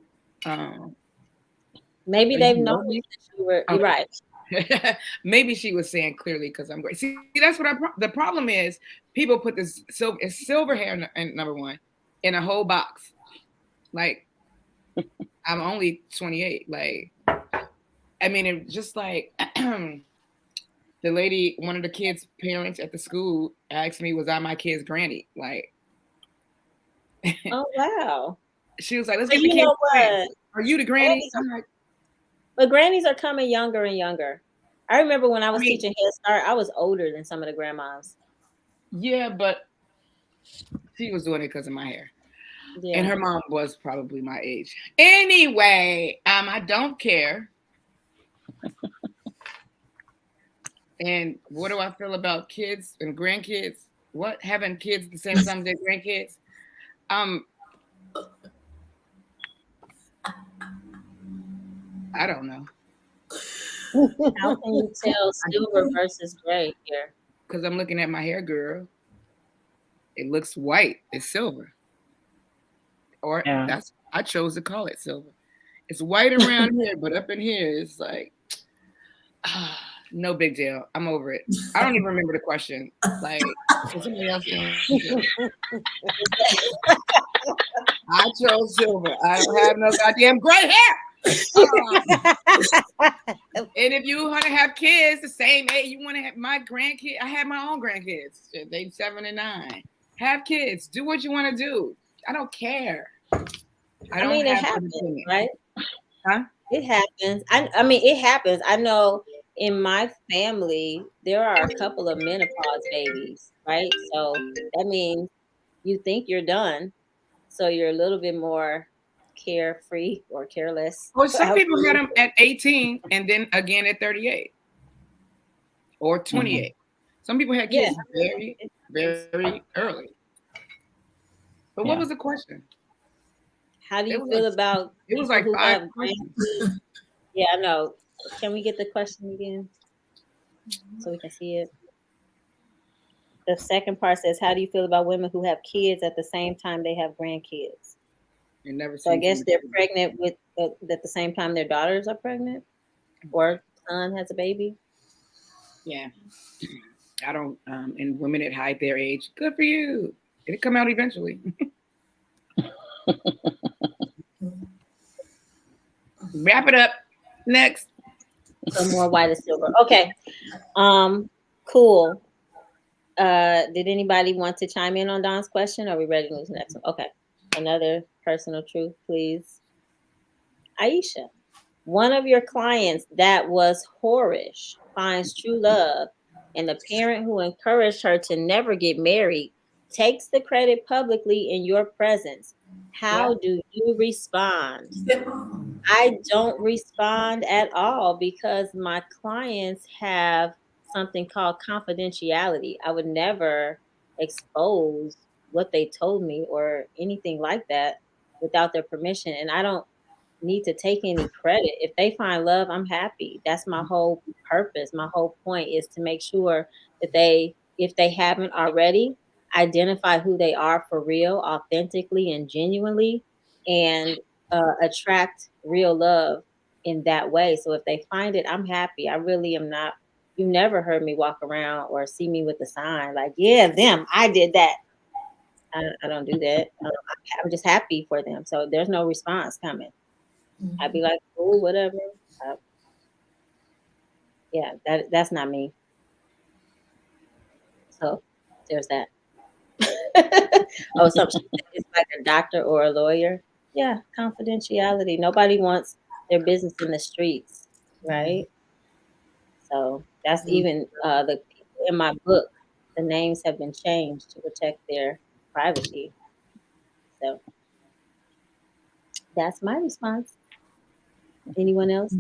Maybe they've noticed that you were right. Maybe she was saying clearly because I'm great. See, that's what the problem is. People put this silver hair in number one in a whole box. Like, I'm only 28. Like, I mean, it just like the lady, one of the kids' parents at the school asked me, was I my kid's granny? Like, oh wow. She was like, let's get the kids. What? Are you the granny? I'm like, but grannies are coming younger and younger. I remember when I was teaching Head Start, I was older than some of the grandmas. Yeah, but she was doing it because of my hair. Yeah. And her mom was probably my age. Anyway, I don't care. And what do I feel about kids and grandkids? What? Having kids at the same time as their grandkids? I don't know. How can you tell silver versus gray here? Because I'm looking at my hair, girl. It looks white. It's silver. Or I chose to call it silver. It's white around here, but up in here, it's like No big deal. I'm over it. I don't even remember the question. Like, is somebody else doing? I chose silver. I don't have no goddamn gray hair. And if you want to have kids the same age, you want to have my grandkids. I have my own grandkids. They 7 and 9. Have kids. Do what you want to do. I don't care. I mean, it happens, right? Huh? It happens. I mean, it happens. I know in my family there are a couple of menopause babies, right? So that means you think you're done, so you're a little bit more carefree or careless. Well, some people had them at 18 and then again at 38 or 28. Mm-hmm. Some people had kids very, very early. But what was the question? How do you feel about? It was like 5 questions. Yeah, I know. Can we get the question again so we can see it? The second part says, "How do you feel about women who have kids at the same time they have grandkids?" So I guess they're pregnant with at the same time their daughters are pregnant, or son has a baby. Yeah, I don't. And women that hide their age, good for you. It'll come out eventually. Wrap it up. Next. Some more white and silver. Okay. Cool. Did anybody want to chime in on Don's question? Are we ready to move to the next one? Okay. Another personal truth, please. Aisha, one of your clients that was whorish finds true love, and the parent who encouraged her to never get married takes the credit publicly in your presence. How do you respond? I don't respond at all because my clients have something called confidentiality. I would never expose what they told me or anything like that without their permission. And I don't need to take any credit. If they find love, I'm happy. That's my whole purpose. My whole point is to make sure that if they haven't already, identify who they are for real, authentically and genuinely, and attract real love in that way. So if they find it, I'm happy. I really am not. You never heard me walk around or see me with a sign like, yeah, them, I did that. I don't do that. I'm just happy for them. So there's no response coming. I'd be like, oh, whatever. Yeah, that's not me. So there's that. Oh, something it's like a doctor or a lawyer. Yeah, confidentiality. Nobody wants their business in the streets, right? So that's even the people in my book. The names have been changed to protect their privacy. So that's my response. Anyone else?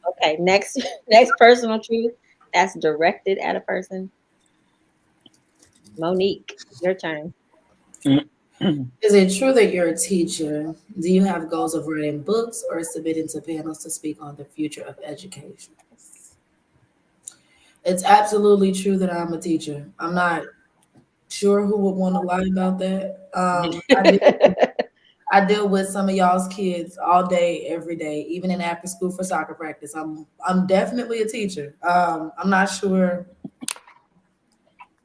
Okay, next personal truth that's directed at a person. Monique, your turn. Is it true that you're a teacher? Do you have goals of writing books or submitting to panels to speak on the future of education? It's absolutely true that I'm a teacher. I'm not sure who would want to lie about that. I deal with some of y'all's kids all day, every day, even in after school for soccer practice. I'm definitely a teacher. I'm not sure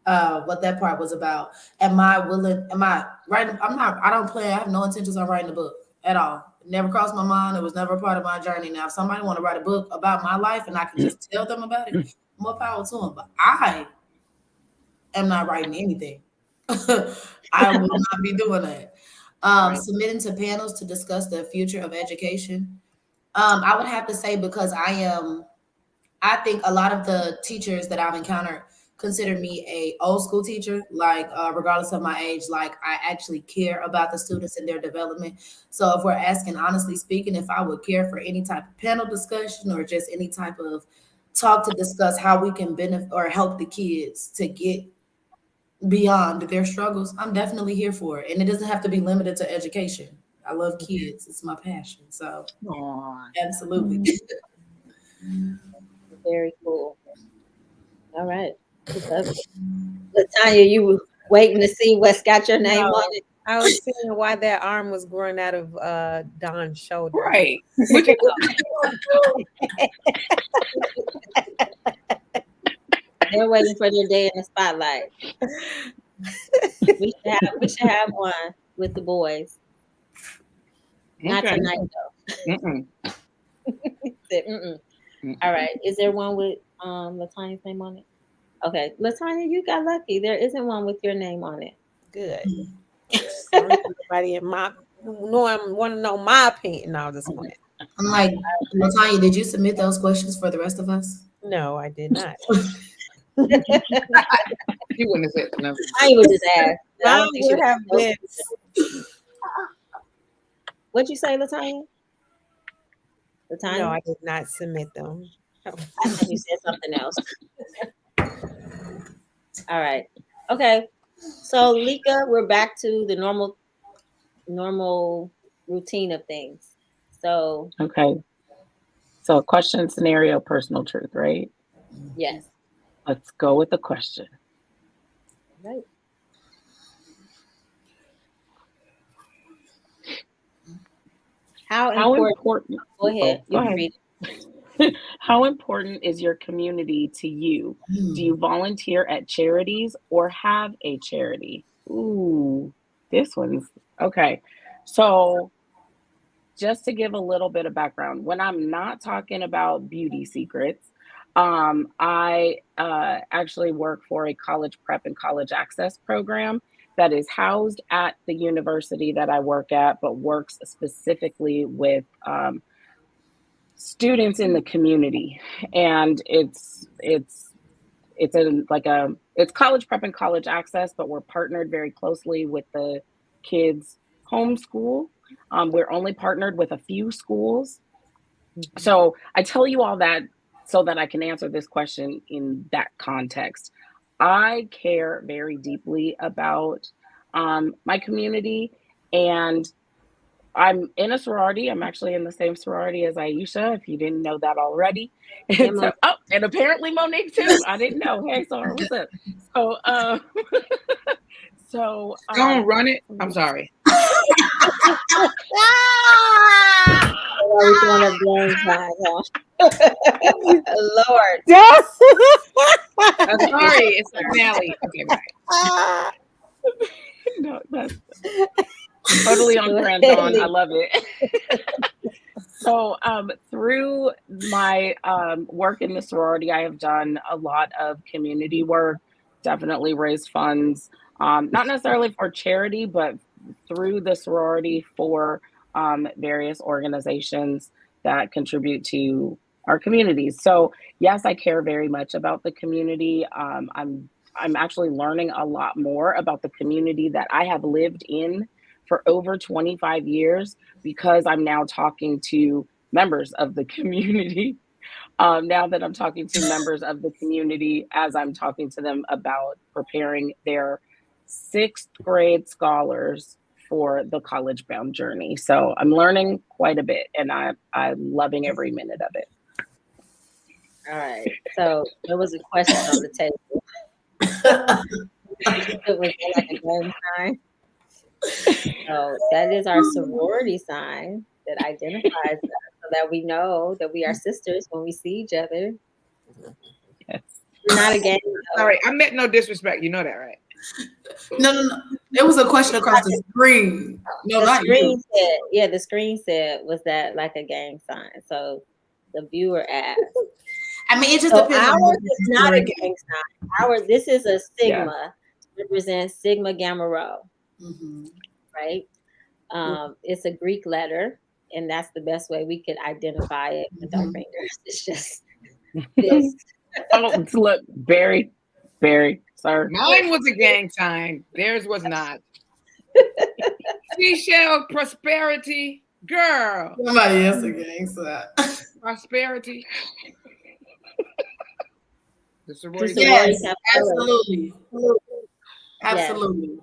what that part was about. Am I writing? I don't plan. I have no intentions on writing a book at all. It never crossed my mind. It was never a part of my journey. Now, if somebody want to write a book about my life and I can just tell them about it, more power to them. But I am not writing anything. I will not be doing that. Submitting to panels to discuss the future of education. I would have to say because I think a lot of the teachers that I've encountered consider me a old school teacher, like regardless of my age, like I actually care about the students and their development. So if we're asking, honestly speaking, if I would care for any type of panel discussion or just any type of talk to discuss how we can benefit or help the kids to get beyond their struggles, I'm definitely here for it. And it doesn't have to be limited to education. I love kids. It's my passion. So absolutely. Very cool. All right. LaTanya, you were waiting to see what's got your name on it. I was seeing why that arm was growing out of Don's shoulder. Right. They're waiting for their day in the spotlight. We should have one with the boys. Not Okay. tonight though. Mm-mm. Said, All right. Is there one with LaTanya's name on it? Okay, LaTanya, you got lucky. There isn't one with your name on it. Good. Everybody in my want to know my opinion. No, this one. I'm like, LaTanya, did you submit those questions for the rest of us? No, I did not. He wouldn't have said no. I would just ask. I Mine don't think she would have been. What'd you say, LaTanya? LaTanya? No, I did not submit them. I think you said something else. All right. Okay. So Lika, we're back to the normal routine of things. So Okay. So question, scenario, personal truth, right? yes. Let's go with the question. Right. How important? Go ahead. Go ahead. How important is your community to you? Do you volunteer at charities or have a charity? Ooh, this one's okay. So just to give a little bit of background, when I'm not talking about beauty secrets, I actually work for a college prep and college access program that is housed at the university that I work at, but works specifically with students in the community. And it's college prep and college access, but we're partnered very closely with the kids' homeschool. We're only partnered with a few schools. So I tell you all that so that I can answer this question in that context. I care very deeply about my community, and I'm in a sorority. I'm actually in the same sorority as Aisha, if you didn't know that already. And so, and apparently Monique too. I didn't know. Hey, Sarah, what's up? So, Don't run it. I'm sorry. Lord. I'm sorry, it's the finale. Okay, bye. No, that's totally on brand. I love it. So through my work in the sorority, I have done a lot of community work, definitely raised funds, not necessarily for charity, but through the sorority for various organizations that contribute to our communities. So yes, I care very much about the community. I'm actually learning a lot more about the community that I have lived in for over 25 years because I'm now talking to members of the community. Now that I'm talking to members of the community as I'm talking to them about preparing their 6th grade scholars for the college bound journey. So I'm learning quite a bit and I'm loving every minute of it. All right. So there was a question on the table. It was like a game sign. So that is our sorority sign that identifies us so that we know that we are sisters when we see each other. Yes. Not a game. Sorry, I meant no disrespect. You know that, right? No. There was a question across the screen. No, the not screen you. said, the screen said, was that like a gang sign? So the viewer asked. I mean, it just So depends. Ours is not a gang sign. This is a sigma. Yeah. Represents Sigma Gamma Rho. Mm-hmm. Right? It's a Greek letter, and that's the best way we could identify it with our fingers. It's just this. Oh, look, very, very sorry. Mine was a gang sign. Theirs was not. Seashell prosperity, girl. Somebody else a gang sign. Prosperity. The sorority. Yes, absolutely. Absolutely.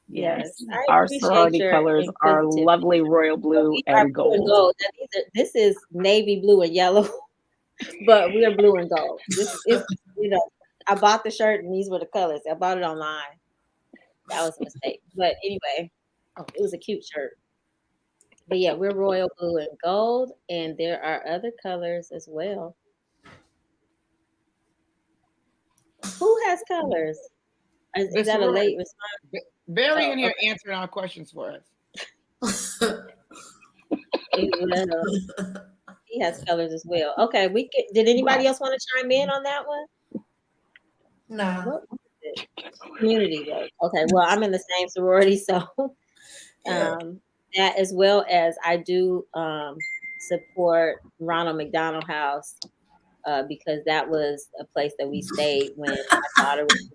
Yes. Our sorority colors are lovely royal blue and gold. This is navy blue and yellow, but we are blue and gold. This is, I bought the shirt and these were the colors. I bought it online. That was a mistake. But anyway, it was a cute shirt. But yeah, we're royal blue and gold, and there are other colors as well. Who has colors? Is that a late response? Barry Oh, in here okay. answering our questions for us. He will. He has colors as well. Okay, did anybody else want to chime in on that one? No. What was it? Community work. Okay, well, I'm in the same sorority, so Yeah. that as well as I do support Ronald McDonald House because that was a place that we stayed when my daughter was.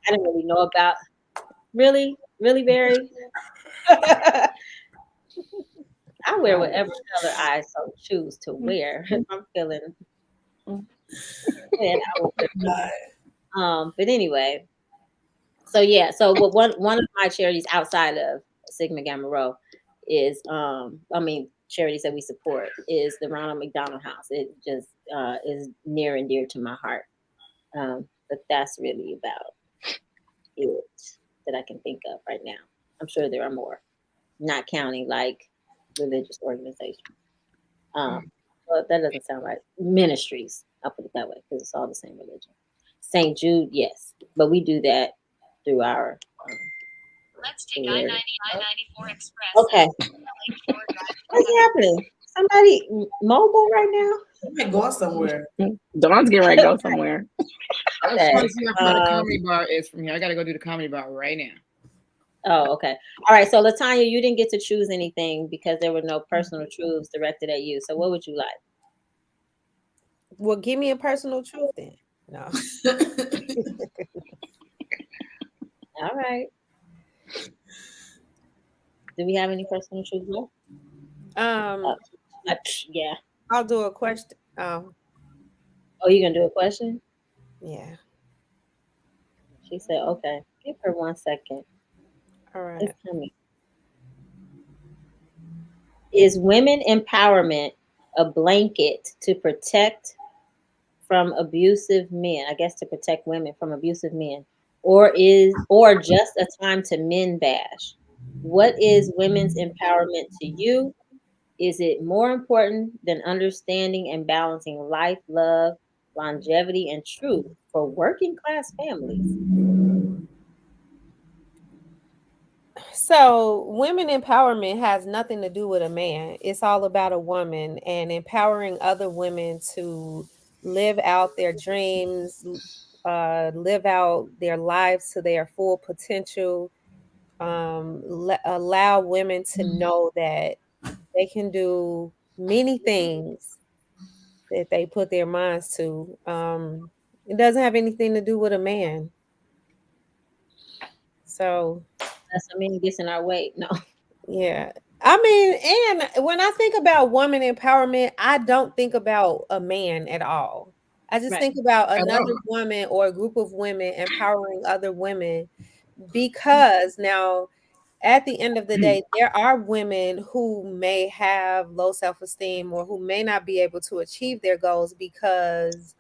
I didn't really know about really, very. I wear whatever color I so choose to wear. If I'm feeling good, I will wear. But anyway, so yeah, so what one of my charities outside of Sigma Gamma Rho is charities that we support is the Ronald McDonald House. It just is near and dear to my heart. But that's really about it that I can think of right now. I'm sure there are more, not counting like religious organizations. Well, that doesn't sound right. Ministries, I'll put it that way, because it's all the same religion. St. Jude, yes, but we do that through our. Let's take I-94 Express. Okay. What's happening? Somebody mobile right now? I'm going somewhere. Dawn's getting ready to go somewhere. I just want to see how far the comedy bar is from here. I got to go do the comedy bar right now. Oh, okay. All right. So, LaTanya, you didn't get to choose anything because there were no personal truths directed at you. So, what would you like? Well, give me a personal truth then. No. All right. Do we have any personal truths left? Yeah. I'll do a question. Oh, you gonna do a question? Yeah. She said, "Okay, give her 1 second." All right. It's coming. Is women empowerment a blanket to protect from abusive men? I guess to protect women from abusive men, or just a time to men bash? What is women's empowerment to you? Is it more important than understanding and balancing life, love, longevity, and truth for working class families? So, women empowerment has nothing to do with a man. It's all about a woman and empowering other women to live out their dreams, live out their lives to their full potential. Allow women to know that they can do many things that they put their minds to. It doesn't have anything to do with a man. So That's a man gets in our way. No. yeah. I mean, and when I think about woman empowerment, I don't think about a man at all. I just think about another woman or a group of women empowering other women, because now at the end of the day, there are women who may have low self-esteem or who may not be able to achieve their goals because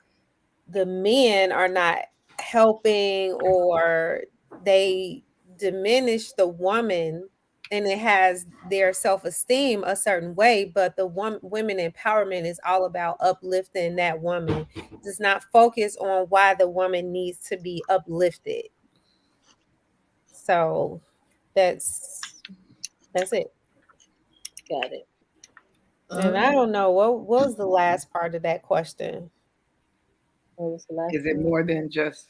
the men are not helping, or they diminish the woman, and it has their self-esteem a certain way. But the women empowerment is all about uplifting that woman. It does not focus on why the woman needs to be uplifted. So that's it. Got it. And I don't know what was the last part of that question. What was the last Is it one? more than just?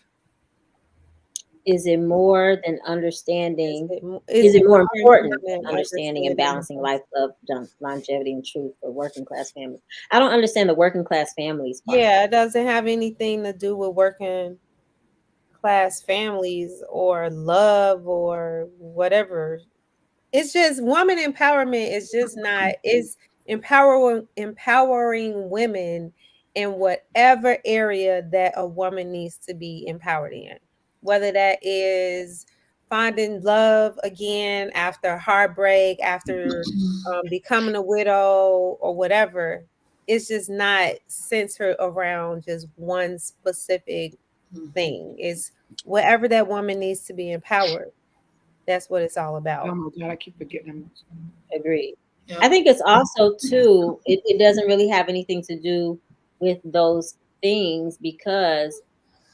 Is it more than understanding? Is it more important than understanding and balancing life, love, longevity, and truth for working class families? I don't understand the working class families part. Yeah, it doesn't have anything to do with working class families or love or whatever. It's just woman empowerment is just not, it's empowering women in whatever area that a woman needs to be empowered in, whether that is finding love again after heartbreak, after becoming a widow or whatever. It's just not centered around just one specific thing. It's whatever that woman needs to be empowered. That's what it's all about. Oh my God, I keep forgetting them. Agreed. Yeah. I think it's also too, it doesn't really have anything to do with those things, because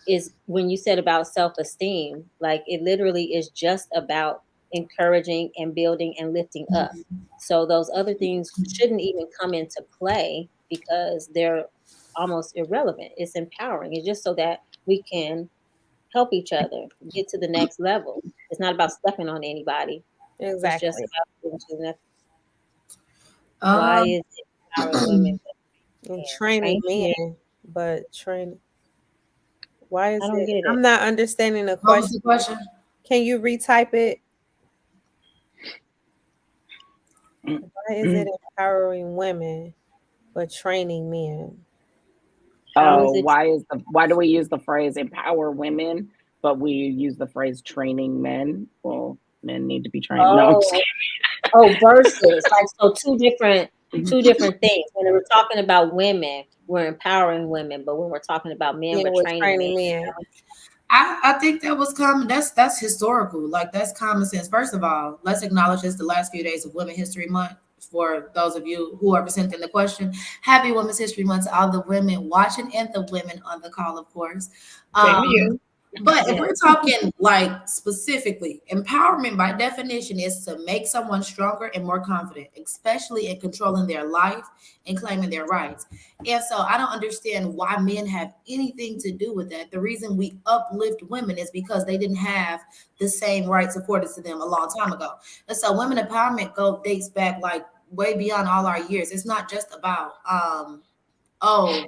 is when you said about self-esteem, like it literally is just about encouraging and building and lifting up. So those other things shouldn't even come into play because they're almost irrelevant. It's empowering. It's just so that we can help each other get to the next level. It's not about stepping on anybody. It's just Exactly. about getting to the next. Why Um, is it empowering women but And men? training Train men, but training. Why I is don't it? get I'm it. not understanding the what was question. the question? Can you retype it? Mm. Why is it empowering women but training men? How Oh, is it? why do we use the phrase empower women, but we use the phrase training men? Well, men need to be trained. No, I'm just Oh, oh, versus like so two different things. When we're talking about women, we're empowering women, but when we're talking about men, Yeah, we're with training men. training men. I think that was common. That's historical. Like that's common sense. First of all, let's acknowledge this the last few days of Women History Month. For those of you who are presenting the question, happy Women's History Month to all the women watching and the women on the call, of course. Same to you. But if Yeah. we're talking like specifically, empowerment by definition is to make someone stronger and more confident, especially in controlling their life and claiming their rights. And so I don't understand why men have anything to do with that. The reason we uplift women is because they didn't have the same rights afforded to them a long time ago. And so women empowerment dates back like way beyond all our years. It's not just about oh,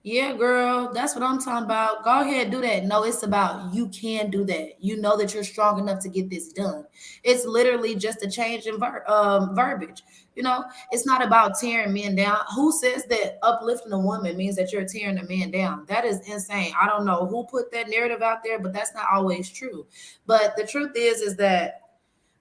yeah, girl, that's what I'm talking about. Go ahead, do that. No, it's about you can do that. You know that you're strong enough to get this done. It's literally just a change in verbiage. You know, it's not about tearing men down. Who says that uplifting a woman means that you're tearing a man down? That is insane. I don't know who put that narrative out there, but that's not always true. But the truth is that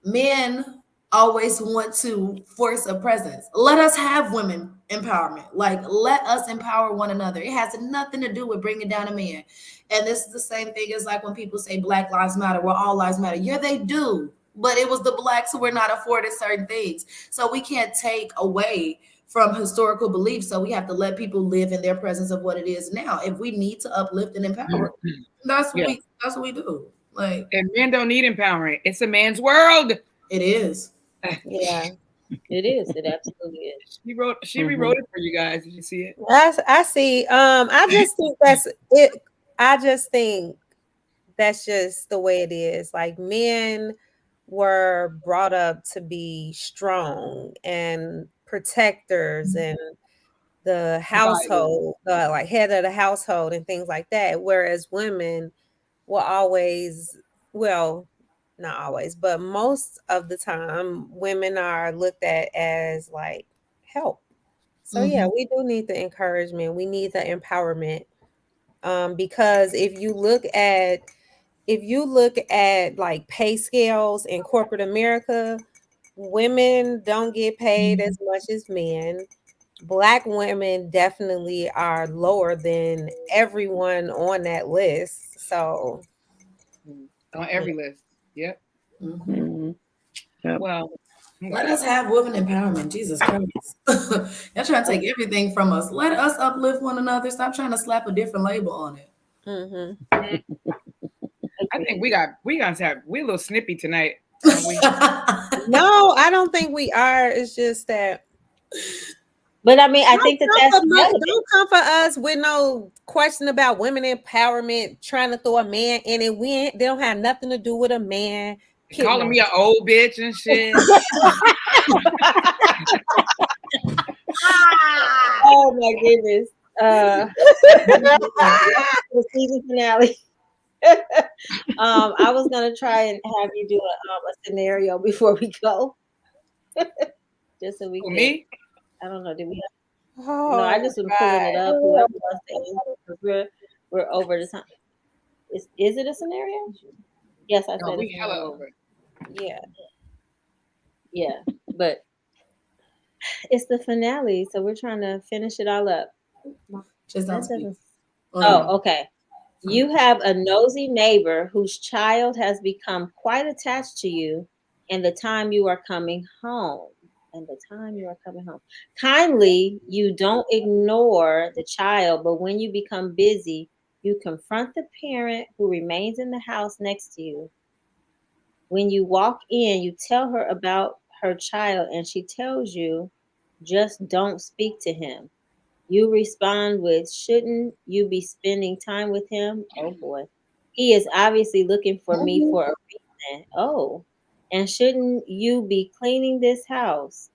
men always want to force a presence. Let us have women empowerment. Like, let us empower one another. It has nothing to do with bringing down a man. And this is the same thing as like when people say Black Lives Matter, well, all lives matter. Yeah, they do. But it was the Blacks who were not afforded certain things. So we can't take away from historical beliefs. So we have to let people live in their presence of what it is now. If we need to uplift and empower, that's what Yeah. that's what we do. Like, And men don't need empowering. It's a man's world. it is. Yeah. It is. It absolutely is. She rewrote it for you guys. Did you see it? I see. I just think that's it. I just think that's just the way it is. Like men were brought up to be strong and protectors and the household, like head of the household and things like that. Whereas women will always, well, not always, but most of the time, women are looked at as like help. So yeah, we do need the encouragement. We need the empowerment. Because if you look at like pay scales in corporate America, women don't get paid as much as men. Black women definitely are lower than everyone on that list. So On every list. Yep. Mhm. Yep. Well, Let us have women empowerment. Jesus Christ. Y'all trying to take everything from us. Let us uplift one another. Stop trying to slap a different label on it. I think we're a little snippy tonight, aren't we? no, I don't think we are. It's just that But I mean, I think that's relevant. don't come for us with no question about women empowerment, trying to throw a man in it. They don't have nothing to do with a man. Calling me an old bitch and shit. Oh my goodness. The season finale. I was gonna try and have you do a scenario before we go. Just so we can. Me? I don't know. Did we? Oh, No, I just been pulling it up. Whoever wants to answer, we're over the time. Is it a scenario? Yes, I said We it's hella over. Yeah. Yeah, but it's the finale, so we're trying to finish it all up. Just That don't speak. doesn't. Oh, okay. You have a nosy neighbor whose child has become quite attached to you and the time you are coming home. and the time you are coming home. Kindly, you don't ignore the child, but when you become busy, you confront the parent who remains in the house next to you. When you walk in, you tell her about her child, and she tells you, just don't speak to him. You respond with, shouldn't you be spending time with him? Oh boy. He is obviously looking for me for a reason. Oh. And shouldn't you be cleaning this house?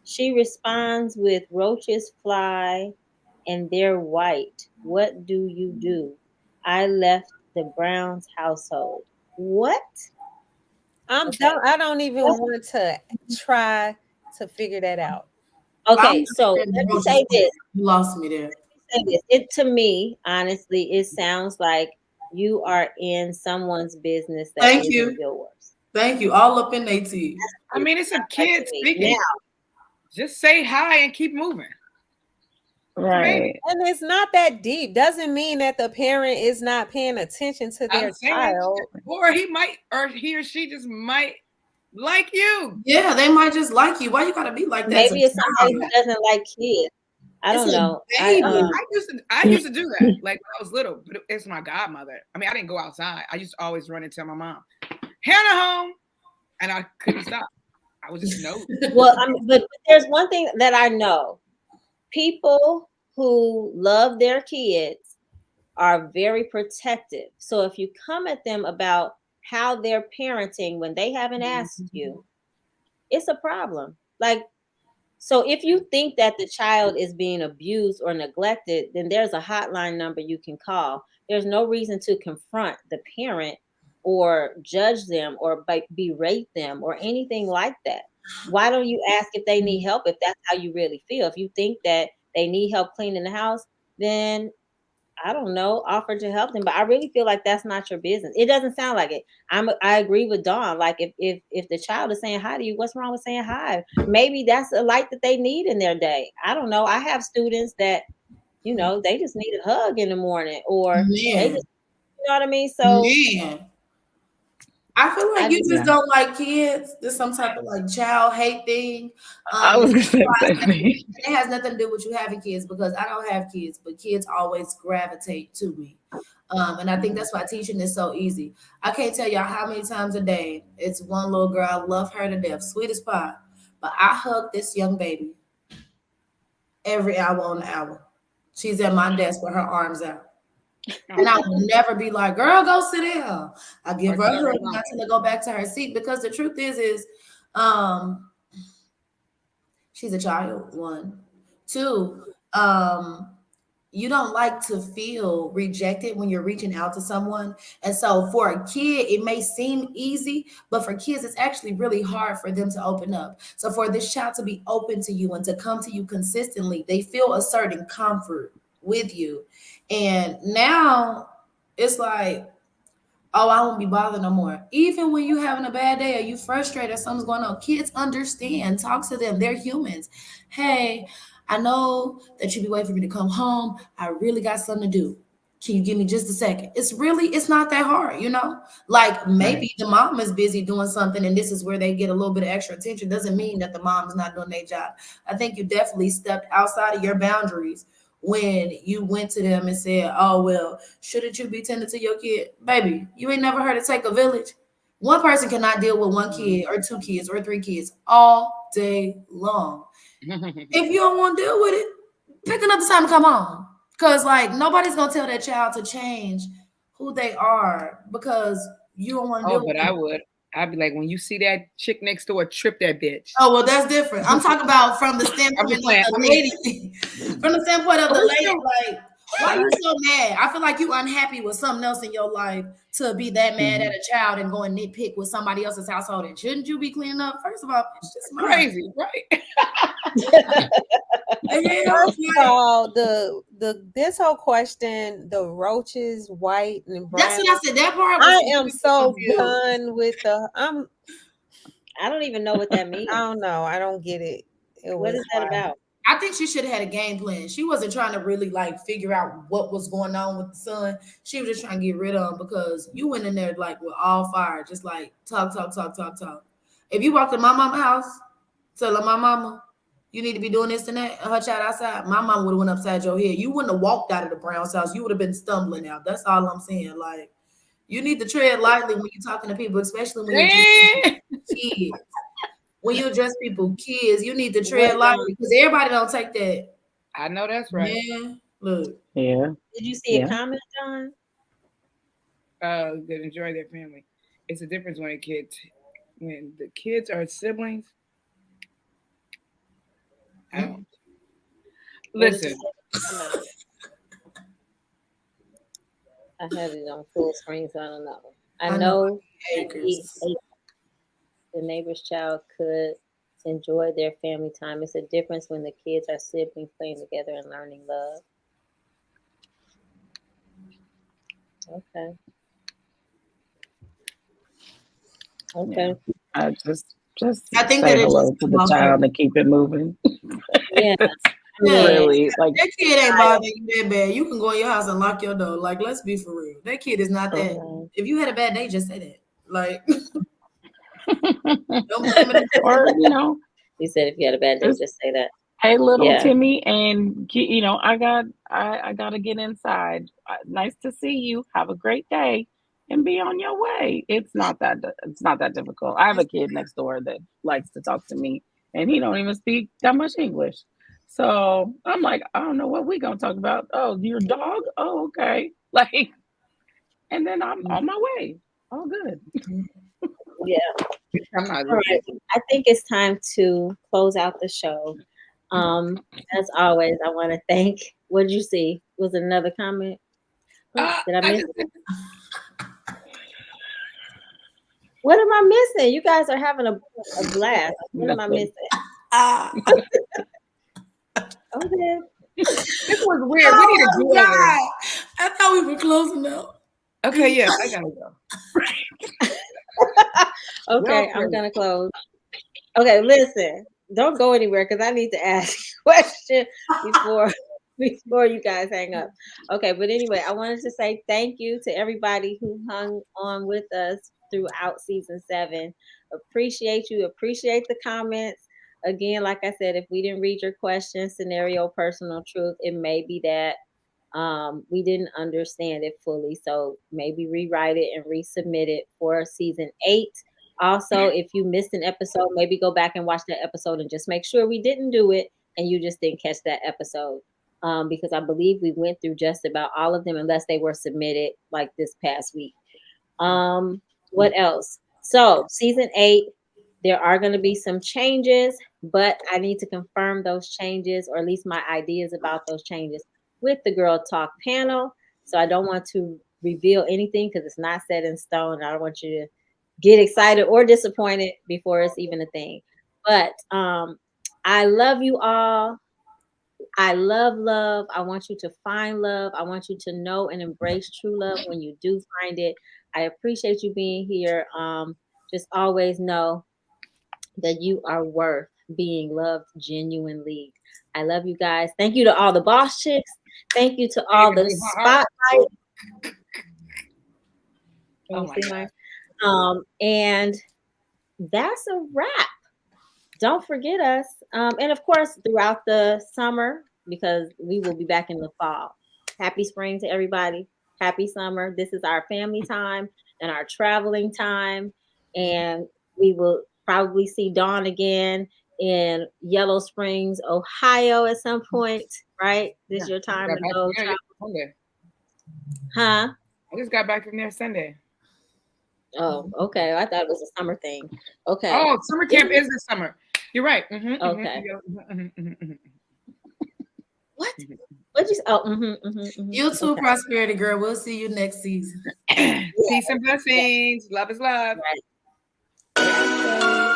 She responds with, roaches fly and they're white. What do you do? I left the Browns household. What? Okay. I don't even want to try to figure that out. Okay, so let me say this. You lost me there. Say this. It to me, honestly, it sounds like you are in someone's business that Thank isn't you. yours. Thank you. All up in their teeth. I mean, it's a kid me. speaking. Now, just say hi and keep moving. Right. And it's not that deep. Doesn't mean that the parent is not paying attention to their I'm saying, child. or he or she just might like you. Yeah, they might just like you. Why you gotta be like that? maybe it's somebody who doesn't like kids. I don't know. I used to do that, like when I was little, but it's my godmother. I mean, I didn't go outside. I used to always run and tell my mom, Hannah home, and I couldn't stop. I was just no. Well, but there's one thing that I know. People who love their kids are very protective. So if you come at them about how they're parenting when they haven't asked you, it's a problem. Like, so if you think that the child is being abused or neglected, then there's a hotline number you can call. There's no reason to confront the parent or judge them or berate them or anything like that. Why don't you ask if they need help if that's how you really feel? If you think that they need help cleaning the house, then I don't know, offer to help them. But I really feel like that's not your business. It doesn't sound like it. I agree with Dawn. Like if the child is saying hi to you, what's wrong with saying hi? Maybe that's a light that they need in their day. I don't know. I have students that, they just need a hug in the morning, or they just, you know what I mean? So I feel like you just don't like kids. There's some type of like child hate thing. I was gonna say that thing. It has nothing to do with you having kids, because I don't have kids, but kids always gravitate to me. And I think that's why teaching is so easy. I can't tell y'all how many times a day it's one little girl. I love her to death, sweet as pie. But I hug this young baby every hour on the hour. She's at my desk with her arms out. And I will never be like, girl, go sit down. I give her a hug until I go back to her seat, because the truth is she's a child, 1. 2, you don't like to feel rejected when you're reaching out to someone. And so for a kid, it may seem easy, but for kids, it's actually really hard for them to open up. So for this child to be open to you and to come to you consistently, they feel a certain comfort with you. And now it's like, oh, I won't be bothered no more. Even when you're having a bad day or you frustrated or something's going on, kids understand. Talk to them. They're humans. Hey, I know that you be waiting for me to come home. I really got something to do. Can you give me just a second? It's not that hard, Like maybe the mom is busy doing something and this is where they get a little bit of extra attention. Doesn't mean that the mom's not doing their job. I think you definitely stepped outside of your boundaries when you went to them and said, oh, well, shouldn't you be tending to your kid? Baby, you ain't never heard it take a village. One person cannot deal with 1 kid or 2 kids or 3 kids all day long. If you don't want to deal with it, pick another time to come home. Because, like, nobody's going to tell that child to change who they are because you don't want to deal with it. I would. I'd be like, when you see that chick next door, trip that bitch. Oh, well, that's different. I'm talking about from the standpoint of the lady. From the standpoint of the lady, like, why are you so mad? I feel like you unhappy with something else in your life to be that mad at a child and go and nitpick with somebody else's household. And shouldn't you be cleaning up? First of all, it's just crazy, right? First of all, this whole question, the roaches, white and brown. That's what I said. That part. I am so done with I don't even know what that means. I don't know. I don't get it. What is that about? I think she should have had a game plan. She wasn't trying to really like figure out what was going on with the son. She was just trying to get rid of him because you went in there like with all fire, just like talk. If you walked in my mama's house, Tell her, my mama, you need to be doing this and that. And her child outside. My mama would have went upside your head. You wouldn't have walked out of the Browns house. You would have been stumbling out. That's all I'm saying. Like, you need to tread lightly when you're talking to people, especially when you're kids. When you address people, kids, you need to tread lightly because everybody don't take that. I know that's right. Yeah, look. Yeah. Did you see a comment, John? That enjoy their family. It's a difference when the kids are siblings. I don't listen. I had it on full screen, so I don't know. I know the neighbor's child could enjoy their family time. It's a difference when the kids are siblings playing together and learning love. Okay. Okay. I just I think say that hello to the child and keep it moving. Yeah. Really, like that kid ain't bothering you that bad. You can go in your house and lock your door. Like, let's be for real. That kid is not that. If you had a bad day, just say that. Like, don't blame it. Or you said if you had a bad day, just say that. Hey, little Timmy, and I gotta get inside. Nice to see you. Have a great day, and be on your way. It's not that difficult. I have a kid next door that likes to talk to me, and he don't even speak that much English. So I'm like, I don't know what we gonna talk about. Oh, your dog? Oh, okay. Like, and then I'm on my way. All good. Yeah. All right. I think it's time to close out the show. As always, I want to thank. What did you see? Was it another comment? Did I miss it? What am I missing? You guys are having a blast. What am I missing? Okay. This was weird. We need to do it. I thought we were closing out. Okay, yeah, I gotta go. Okay, I'm gonna close. Okay, listen, don't go anywhere because I need to ask a question before you guys hang up. Okay, but anyway, I wanted to say thank you to everybody who hung on with us throughout season 7. Appreciate you. Appreciate the comments. Again, like I said, if we didn't read your question, scenario, personal truth, it may be that we didn't understand it fully. So maybe rewrite it and resubmit it for season 8. Also, if you missed an episode, maybe go back and watch that episode and just make sure we didn't do it and you just didn't catch that episode. Because I believe we went through just about all of them unless they were submitted like this past week. What else? So season 8, there are going to be some changes, but I need to confirm those changes, or at least my ideas about those changes, with the Girl Talk panel. So I don't want to reveal anything because it's not set in stone. I don't want you to get excited or disappointed before it's even a thing. But I love you all. I love love. I want you to find love. I want you to know and embrace true love when you do find it. I appreciate you being here. Just always know that you are worth being loved genuinely. I love you guys. Thank you to all the boss chicks. Thank you to all the spotlight. Oh my God. And that's a wrap. Don't forget us. And of course, throughout the summer, because we will be back in the fall. Happy spring to everybody. Happy summer. This is our family time and our traveling time. And we will probably see Dawn again in Yellow Springs, Ohio at some point, right? This is your time to go travel. Huh? I just got back from there Sunday. Oh, okay. I thought it was a summer thing. Okay. Oh, summer camp is this summer. You're right. Okay. What? What'd you say? Oh, You too, Prosperity Girl. We'll see you next season. Peace and blessings. Love is love. Right.